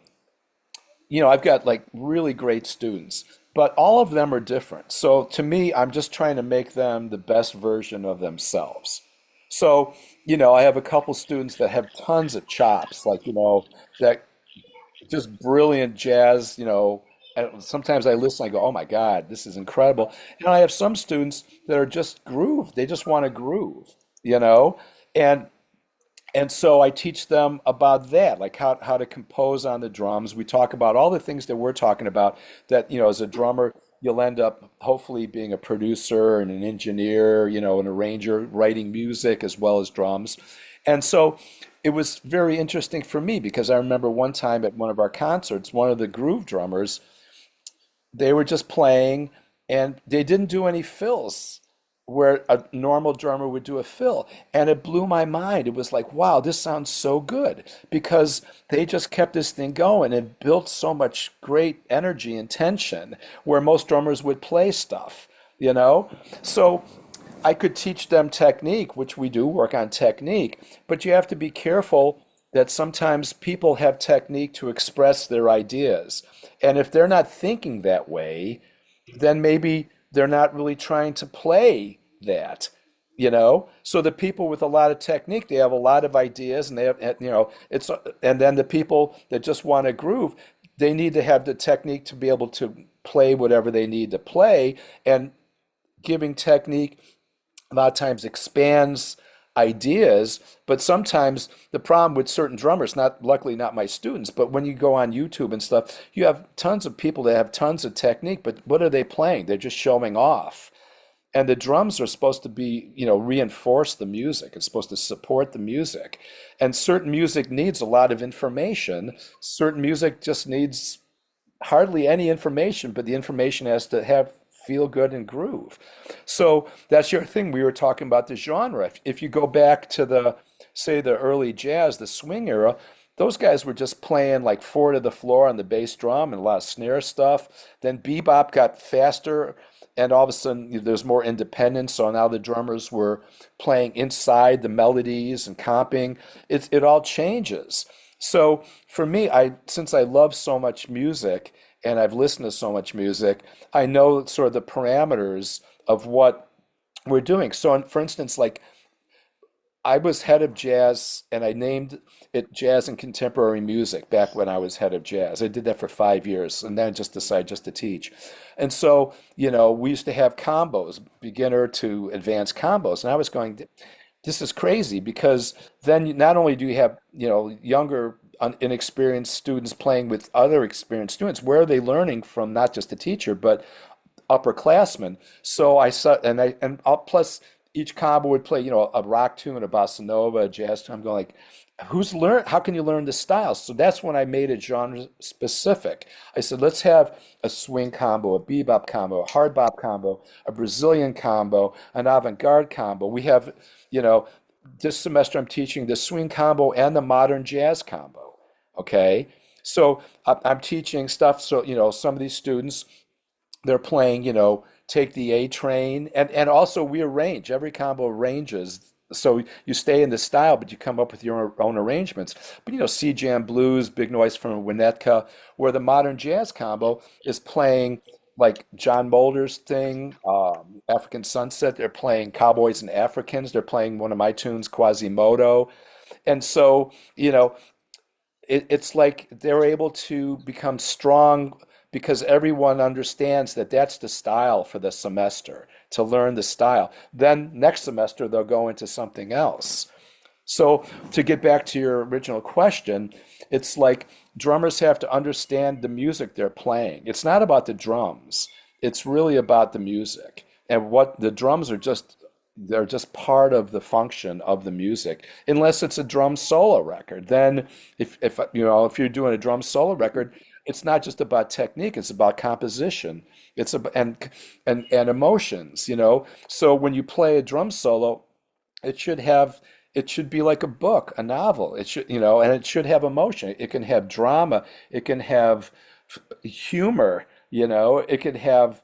I've got like really great students, but all of them are different. So to me, I'm just trying to make them the best version of themselves. So, I have a couple students that have tons of chops, like, that just brilliant jazz, and sometimes I listen, I go, oh my God, this is incredible. And I have some students that are just groove. They just want to groove, you know? And And so I teach them about that, like how to compose on the drums. We talk about all the things that we're talking about that, as a drummer, you'll end up hopefully being a producer and an engineer, an arranger, writing music as well as drums. And so it was very interesting for me because I remember one time at one of our concerts, one of the groove drummers, they were just playing and they didn't do any fills where a normal drummer would do a fill. And it blew my mind. It was like, wow, this sounds so good because they just kept this thing going and built so much great energy and tension where most drummers would play stuff, you know? So I could teach them technique, which we do work on technique, but you have to be careful that sometimes people have technique to express their ideas. And if they're not thinking that way, then maybe they're not really trying to play that. So the people with a lot of technique, they have a lot of ideas and they have, it's, and then the people that just want to groove, they need to have the technique to be able to play whatever they need to play. And giving technique a lot of times expands ideas, but sometimes the problem with certain drummers, not luckily not my students, but when you go on YouTube and stuff, you have tons of people that have tons of technique, but what are they playing? They're just showing off. And the drums are supposed to be, reinforce the music. It's supposed to support the music. And certain music needs a lot of information. Certain music just needs hardly any information, but the information has to have feel good and groove. So that's your thing. We were talking about the genre. If you go back to say the early jazz, the swing era, those guys were just playing like four to the floor on the bass drum and a lot of snare stuff. Then bebop got faster and all of a sudden there's more independence. So now the drummers were playing inside the melodies and comping. It all changes. So for me, since I love so much music and I've listened to so much music, I know sort of the parameters of what we're doing. So for instance, like I was head of jazz and I named it Jazz and Contemporary Music back when I was head of jazz. I did that for 5 years and then just decided just to teach. And so, we used to have combos, beginner to advanced combos. And I was going, this is crazy because then not only do you have, younger, inexperienced students playing with other experienced students, where are they learning from not just the teacher, but upperclassmen? So I saw, plus each combo would play, a rock tune, a bossa nova, a jazz tune. I'm going like, how can you learn the style? So that's when I made it genre specific. I said, let's have a swing combo, a bebop combo, a hard bop combo, a Brazilian combo, an avant-garde combo. We have, this semester I'm teaching the swing combo and the modern jazz combo. Okay. So I'm teaching stuff. So, some of these students, they're playing, take the A train, and also we arrange. Every combo arranges, so you stay in the style, but you come up with your own arrangements. But C Jam Blues, Big Noise from Winnetka, where the modern jazz combo is playing like John Mulder's thing, African Sunset. They're playing Cowboys and Africans. They're playing one of my tunes, Quasimodo, and so it's like they're able to become strong because everyone understands that that's the style for the semester, to learn the style. Then next semester, they'll go into something else. So to get back to your original question, it's like drummers have to understand the music they're playing. It's not about the drums. It's really about the music. And what the drums are they're just part of the function of the music, unless it's a drum solo record. Then if you're doing a drum solo record, it's not just about technique, it's about composition. It's about and emotions. So when you play a drum solo, it should be like a book, a novel. It should, and it should have emotion. It can have drama, it can have humor, it can have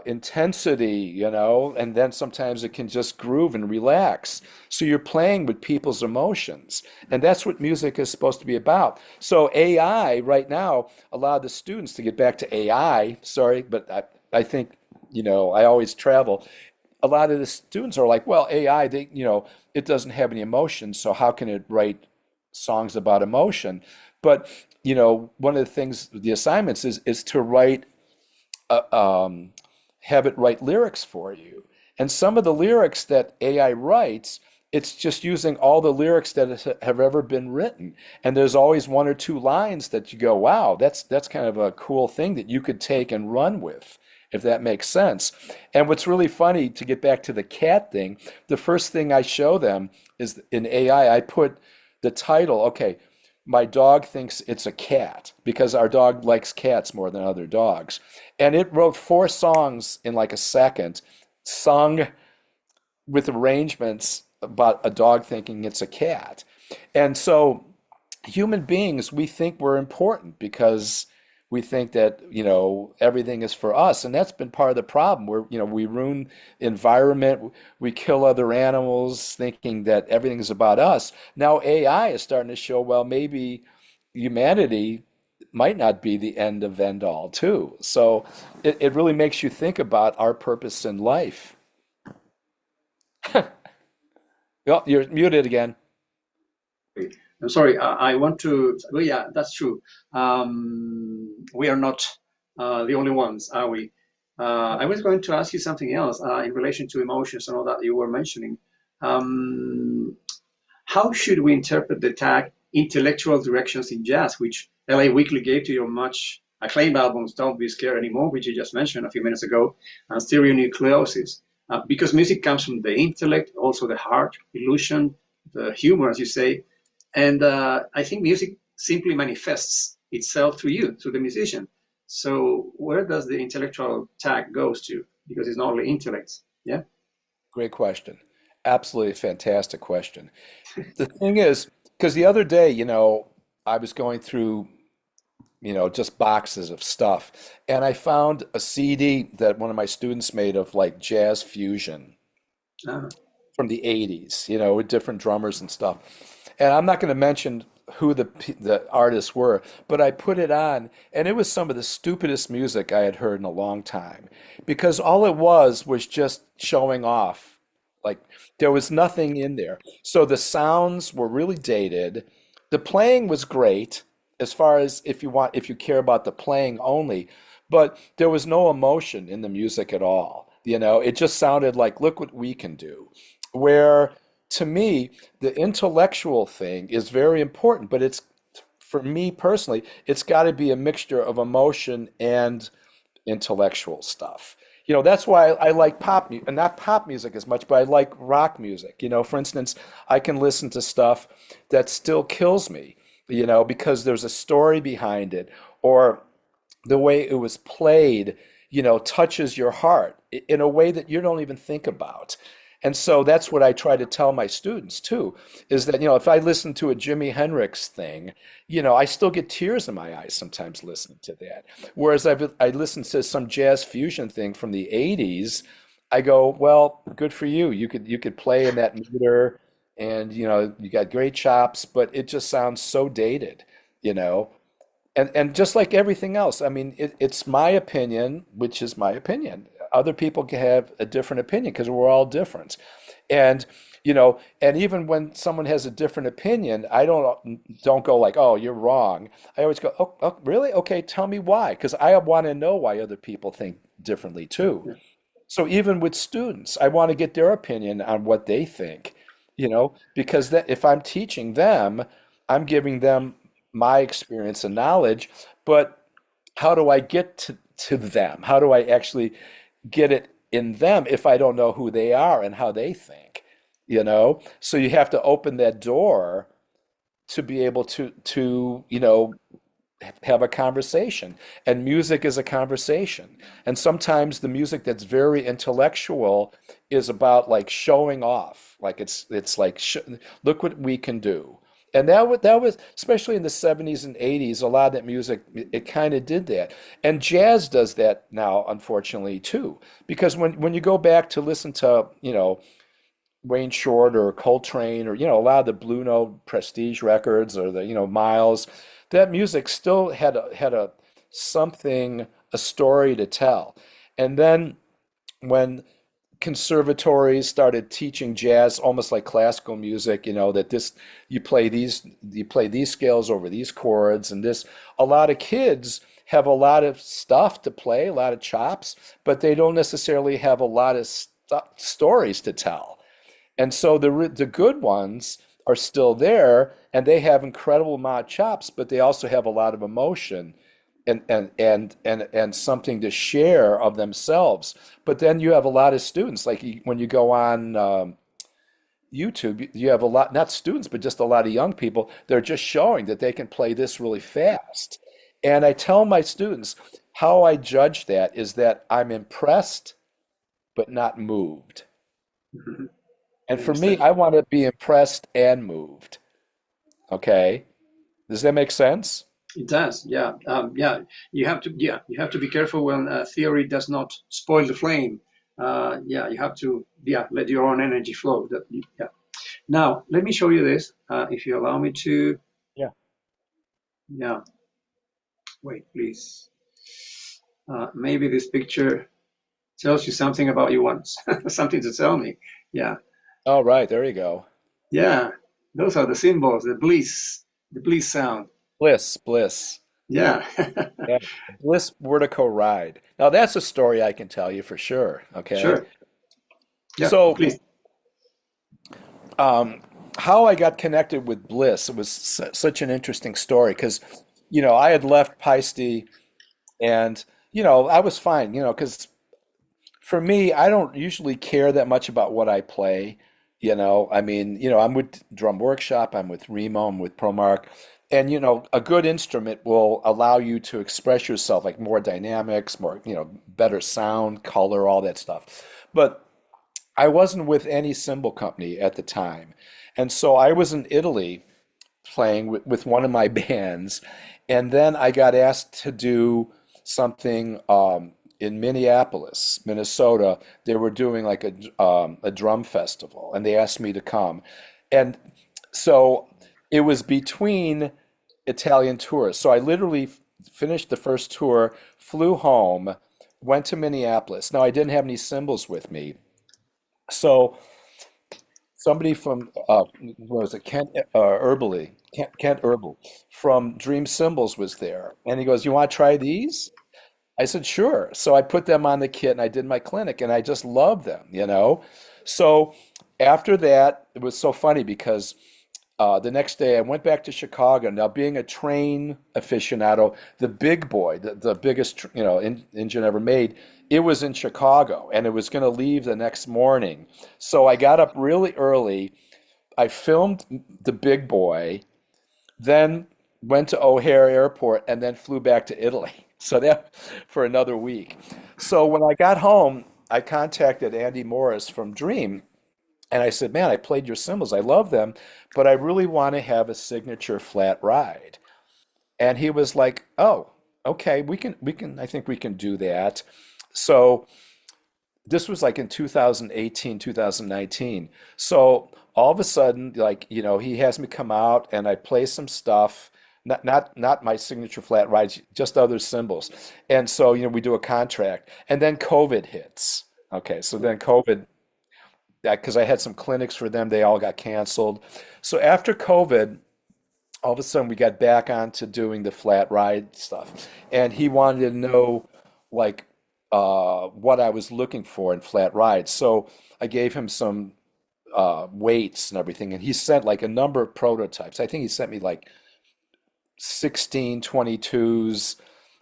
intensity, and then sometimes it can just groove and relax. So you're playing with people's emotions, and that's what music is supposed to be about. So AI right now, a lot of the students, to get back to AI, sorry, but I think, I always travel. A lot of the students are like, well, AI, it doesn't have any emotion, so how can it write songs about emotion? But, one of the things, the assignments is to write have it write lyrics for you. And some of the lyrics that AI writes it's just using all the lyrics that have ever been written. And there's always one or two lines that you go, wow, that's kind of a cool thing that you could take and run with, if that makes sense. And what's really funny, to get back to the cat thing, the first thing I show them is in AI, I put the title, okay, my dog thinks it's a cat because our dog likes cats more than other dogs. And it wrote four songs in like a second, sung with arrangements about a dog thinking it's a cat. And so human beings, we think we're important because we think that, everything is for us. And that's been part of the problem where, we ruin the environment, we kill other animals thinking that everything is about us. Now AI is starting to show, well, maybe humanity might not be the end of end all too. So it really makes you think about our purpose in life. Oh, you're muted again. I'm sorry. I want to. Well, yeah, that's true. We are not the only ones, are we? I was going to ask you something else in relation to emotions and all that you were mentioning. Um, how should we interpret the tag intellectual directions in jazz, which LA Weekly gave to your much acclaimed albums, Don't Be Scared Anymore, which you just mentioned a few minutes ago, and Stereonucleosis? Because music comes from the intellect, also the heart, illusion, the humor, as you say. And I think music simply manifests itself through you, through the musician. So where does the intellectual tag goes to? Because it's not only intellect. Yeah. Great question. Absolutely fantastic question. The thing is, because the other day, I was going through, just boxes of stuff, and I found a CD that one of my students made of like jazz fusion Uh, from the 80s, with different drummers and stuff. And I'm not going to mention who the artists were, but I put it on, and it was some of the stupidest music I had heard in a long time, because all it was just showing off. Like there was nothing in there. So the sounds were really dated. The playing was great as far as if you care about the playing only, but there was no emotion in the music at all. It just sounded like, look what we can do. Where to me, the intellectual thing is very important, but for me personally, it's got to be a mixture of emotion and intellectual stuff. That's why I like pop music, not pop music as much, but I like rock music. For instance, I can listen to stuff that still kills me, because there's a story behind it, or the way it was played, touches your heart in a way that you don't even think about. And so that's what I try to tell my students too, is that, if I listen to a Jimi Hendrix thing, I still get tears in my eyes sometimes listening to that. Whereas I listen to some jazz fusion thing from the 80s, I go, well, good for you. You could play in that meter and, you got great chops, but it just sounds so dated, you know. And just like everything else, I mean, it's my opinion, which is my opinion. Other people can have a different opinion because we're all different. And, and even when someone has a different opinion, I don't go like, oh, you're wrong. I always go, oh, really? Okay, tell me why. Because I want to know why other people think differently too. So even with students, I want to get their opinion on what they think, because if I'm teaching them, I'm giving them my experience and knowledge, but how do I get to them? How do I actually get it in them if I don't know who they are and how they think, So you have to open that door to be able to have a conversation. And music is a conversation. And sometimes the music that's very intellectual is about like showing off. Like it's like look what we can do. And that was especially in the 70s and 80s, a lot of that music, it kind of did that. And jazz does that now, unfortunately, too. Because when you go back to listen to, Wayne Short or Coltrane or, a lot of the Blue Note Prestige records or the, Miles, that music still had a something, a story to tell. And then when conservatories started teaching jazz almost like classical music, that you play these scales over these chords, and a lot of kids have a lot of stuff to play, a lot of chops, but they don't necessarily have a lot of stories to tell. And so the good ones are still there, and they have incredible amount of chops, but they also have a lot of emotion and something to share of themselves. But then you have a lot of students, like when you go on YouTube, you have a lot, not students, but just a lot of young people. They're just showing that they can play this really fast. And I tell my students how I judge that is that I'm impressed but not moved. Mhm. And I for me, understand. I want to be impressed and moved. Okay. Does that make sense? It does, yeah, yeah. You have to be careful when theory does not spoil the flame. Yeah, you have to, yeah, let your own energy flow. Yeah. Now, let me show you this, if you allow me to. Yeah. Yeah, wait, please. Maybe this picture tells you something about you once, something to tell me. Yeah, All right, there you go. yeah. Those are the symbols, the bliss sound. Bliss, bliss. Yeah, Yeah. Bliss Wertico ride. Now that's a story I can tell you for sure. Okay. sure. Yeah, So, please. um, how I got connected with Bliss, it was such an interesting story because, I had left Paiste and, I was fine, because for me, I don't usually care that much about what I play. I mean, I'm with Drum Workshop, I'm with Remo, I'm with ProMark, and a good instrument will allow you to express yourself like more dynamics, more, better sound, color, all that stuff. But I wasn't with any cymbal company at the time. And so I was in Italy playing with one of my bands. And then I got asked to do something in Minneapolis, Minnesota. They were doing like a drum festival, and they asked me to come. And so it was between Italian tours. So I literally finished the first tour, flew home, went to Minneapolis. Now I didn't have any cymbals with me. So somebody from what was it, Kent Herbal from Dream Cymbals was there, and he goes, "You want to try these?" I said, "Sure." So I put them on the kit and I did my clinic, and I just loved them. So after that, it was so funny because the next day I went back to Chicago. Now, being a train aficionado, the big boy, the biggest engine ever made, it was in Chicago, and it was going to leave the next morning. So I got up really early. I filmed the big boy, then went to O'Hare Airport, and then flew back to Italy. So that for another week. So when I got home, I contacted Andy Morris from Dream, and I said, "Man, I played your cymbals. I love them, but I really want to have a signature flat ride." And he was like, "Oh, okay, I think we can do that." So this was like in 2018, 2019. So all of a sudden, like, he has me come out and I play some stuff, not my signature flat rides, just other cymbals. And so, we do a contract. And then COVID hits. Okay, so then COVID, because I had some clinics for them, they all got canceled. So after COVID, all of a sudden we got back onto doing the flat ride stuff. And he wanted to know like what I was looking for in flat rides. So I gave him some weights and everything, and he sent like a number of prototypes. I think he sent me like 16 22s,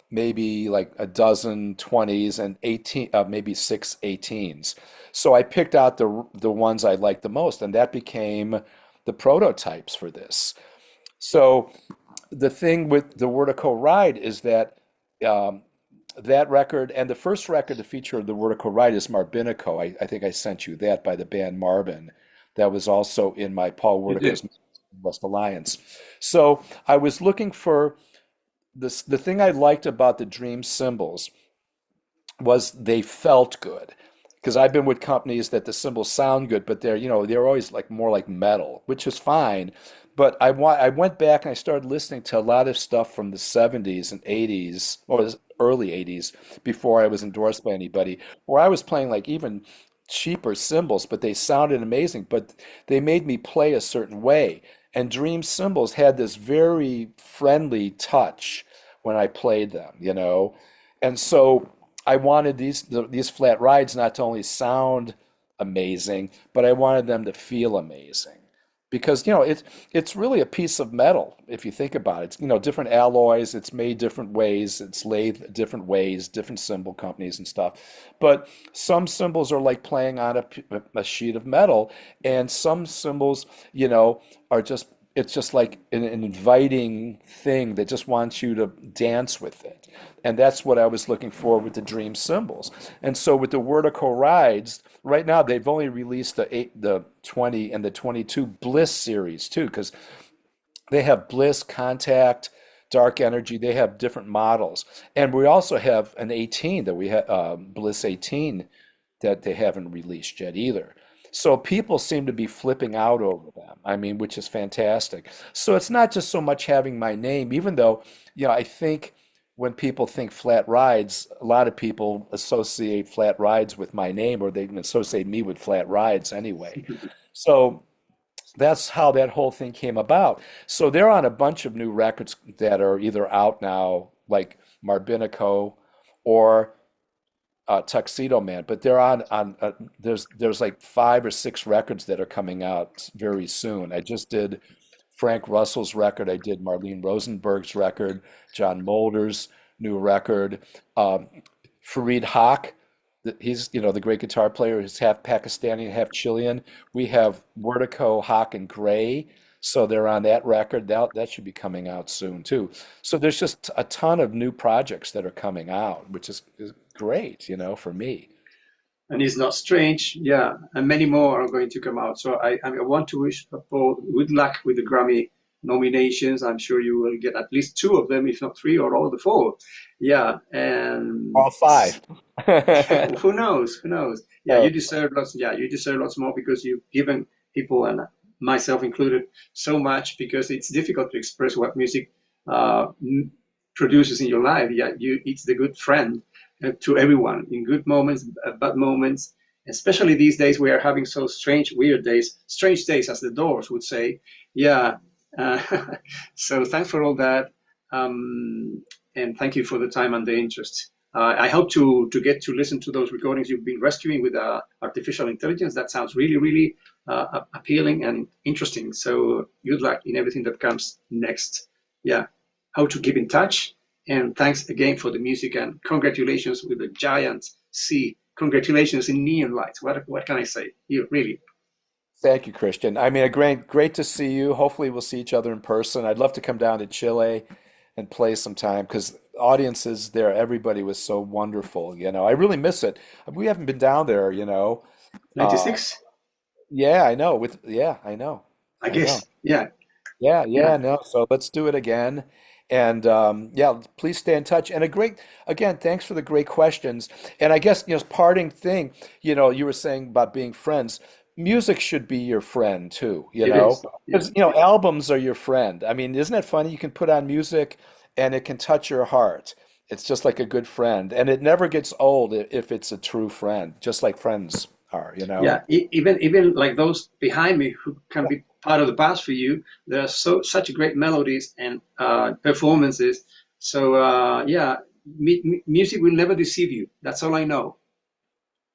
maybe like a dozen 20s, and 18, maybe six 18s. So I picked out the ones I liked the most, and that became the prototypes for this. So the thing with the Wertico Ride is that um, that record and the first record to feature the Wertico Ride is Marbinico. I think I sent you that by the band Marbin. That was also in my Paul You did. Wertico's West Alliance. So I was looking for this. The thing I liked about the Dream cymbals was they felt good. Because I've been with companies that the cymbals sound good, but they're always like more like metal, which is fine. But I went back and I started listening to a lot of stuff from the 70s and 80s, or the early 80s, before I was endorsed by anybody, where I was playing like even cheaper cymbals, but they sounded amazing, but they made me play a certain way. And Dream cymbals had this very friendly touch when I played them. And so I wanted these flat rides not to only sound amazing, but I wanted them to feel amazing. Because, it's really a piece of metal if you think about it. It's, different alloys, it's made different ways, it's laid different ways, different cymbal companies and stuff. But some cymbals are like playing on a sheet of metal, and some cymbals, are just it's just like an inviting thing that just wants you to dance with it. And that's what I was looking for with the Dream cymbals. And so with the Wertico rides, right now they've only released the 20 and the 22 Bliss series too, because they have Bliss, Contact, Dark Energy. They have different models, and we also have an 18 that we have, Bliss 18, that they haven't released yet either. So people seem to be flipping out over them. I mean, which is fantastic. So it's not just so much having my name, even though, I think when people think flat rides, a lot of people associate flat rides with my name, or they can associate me with flat rides anyway. So that's how that whole thing came about. So they're on a bunch of new records that are either out now, like Marbinico or Tuxedo Man, but they're on there's like 5 or 6 records that are coming out very soon. I just did Frank Russell's record. I did Marlene Rosenberg's record, John Molder's new record, Fareed Haq. He's, the great guitar player. He's half Pakistani, half Chilean. We have Wertico, Haq, and Gray. So they're on that record. That should be coming out soon too. So there's just a ton of new projects that are coming out, which is great, for me. And it's not strange, yeah. And many more are going to come out. So I want to wish Paul good luck with the Grammy nominations. I'm sure you will get at least 2 of them, if not 3 or all the 4. Yeah, and All 5. who knows? Who knows? Yeah, Oh, you deserve lots. Yeah, you deserve lots more because you've given people, and myself included, so much, because it's difficult to express what music produces in your life. Yeah, it's the good friend to everyone in good moments, bad moments. Especially these days, we are having so strange, weird days, strange days, as the Doors would say. Yeah. Uh, so thanks for all that, and thank you for the time and the interest. I hope to get to listen to those recordings you've been rescuing with artificial intelligence. That sounds really, really appealing and interesting. So good luck in everything that comes next. Yeah, how to keep in touch. And thanks again for the music, and congratulations with the giant C. Congratulations in neon lights. What can I say? You really. thank you, Christian. I mean, great to see you. Hopefully, we'll see each other in person. I'd love to come down to Chile and play sometime because audiences there, everybody was so wonderful. I really miss it. We haven't been down there. Uh, 96, yeah, I know. Yeah, I know. I I know. guess. Yeah, Yeah, yeah. yeah, no. So let's do it again. And yeah, please stay in touch. And again, thanks for the great questions. And I guess, parting thing, you were saying about being friends. Music should be your friend too, It is. Yeah. because, albums are your friend. I mean, isn't it funny? You can put on music and it can touch your heart. It's just like a good friend. And it never gets old if it's a true friend, just like friends are. Yeah, even like those behind me who can be part of the past for you. There are such great melodies and performances. So yeah, music will never deceive you. That's all I know.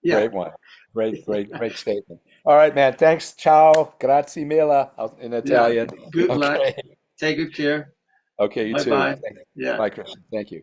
Yeah, Great one. Great statement. All right, man. Thanks. Ciao. Grazie mille in yeah. Italian. Good luck. Okay. Take good care. Okay, you Bye too. bye. Yeah. Bye, Christian. Thank you.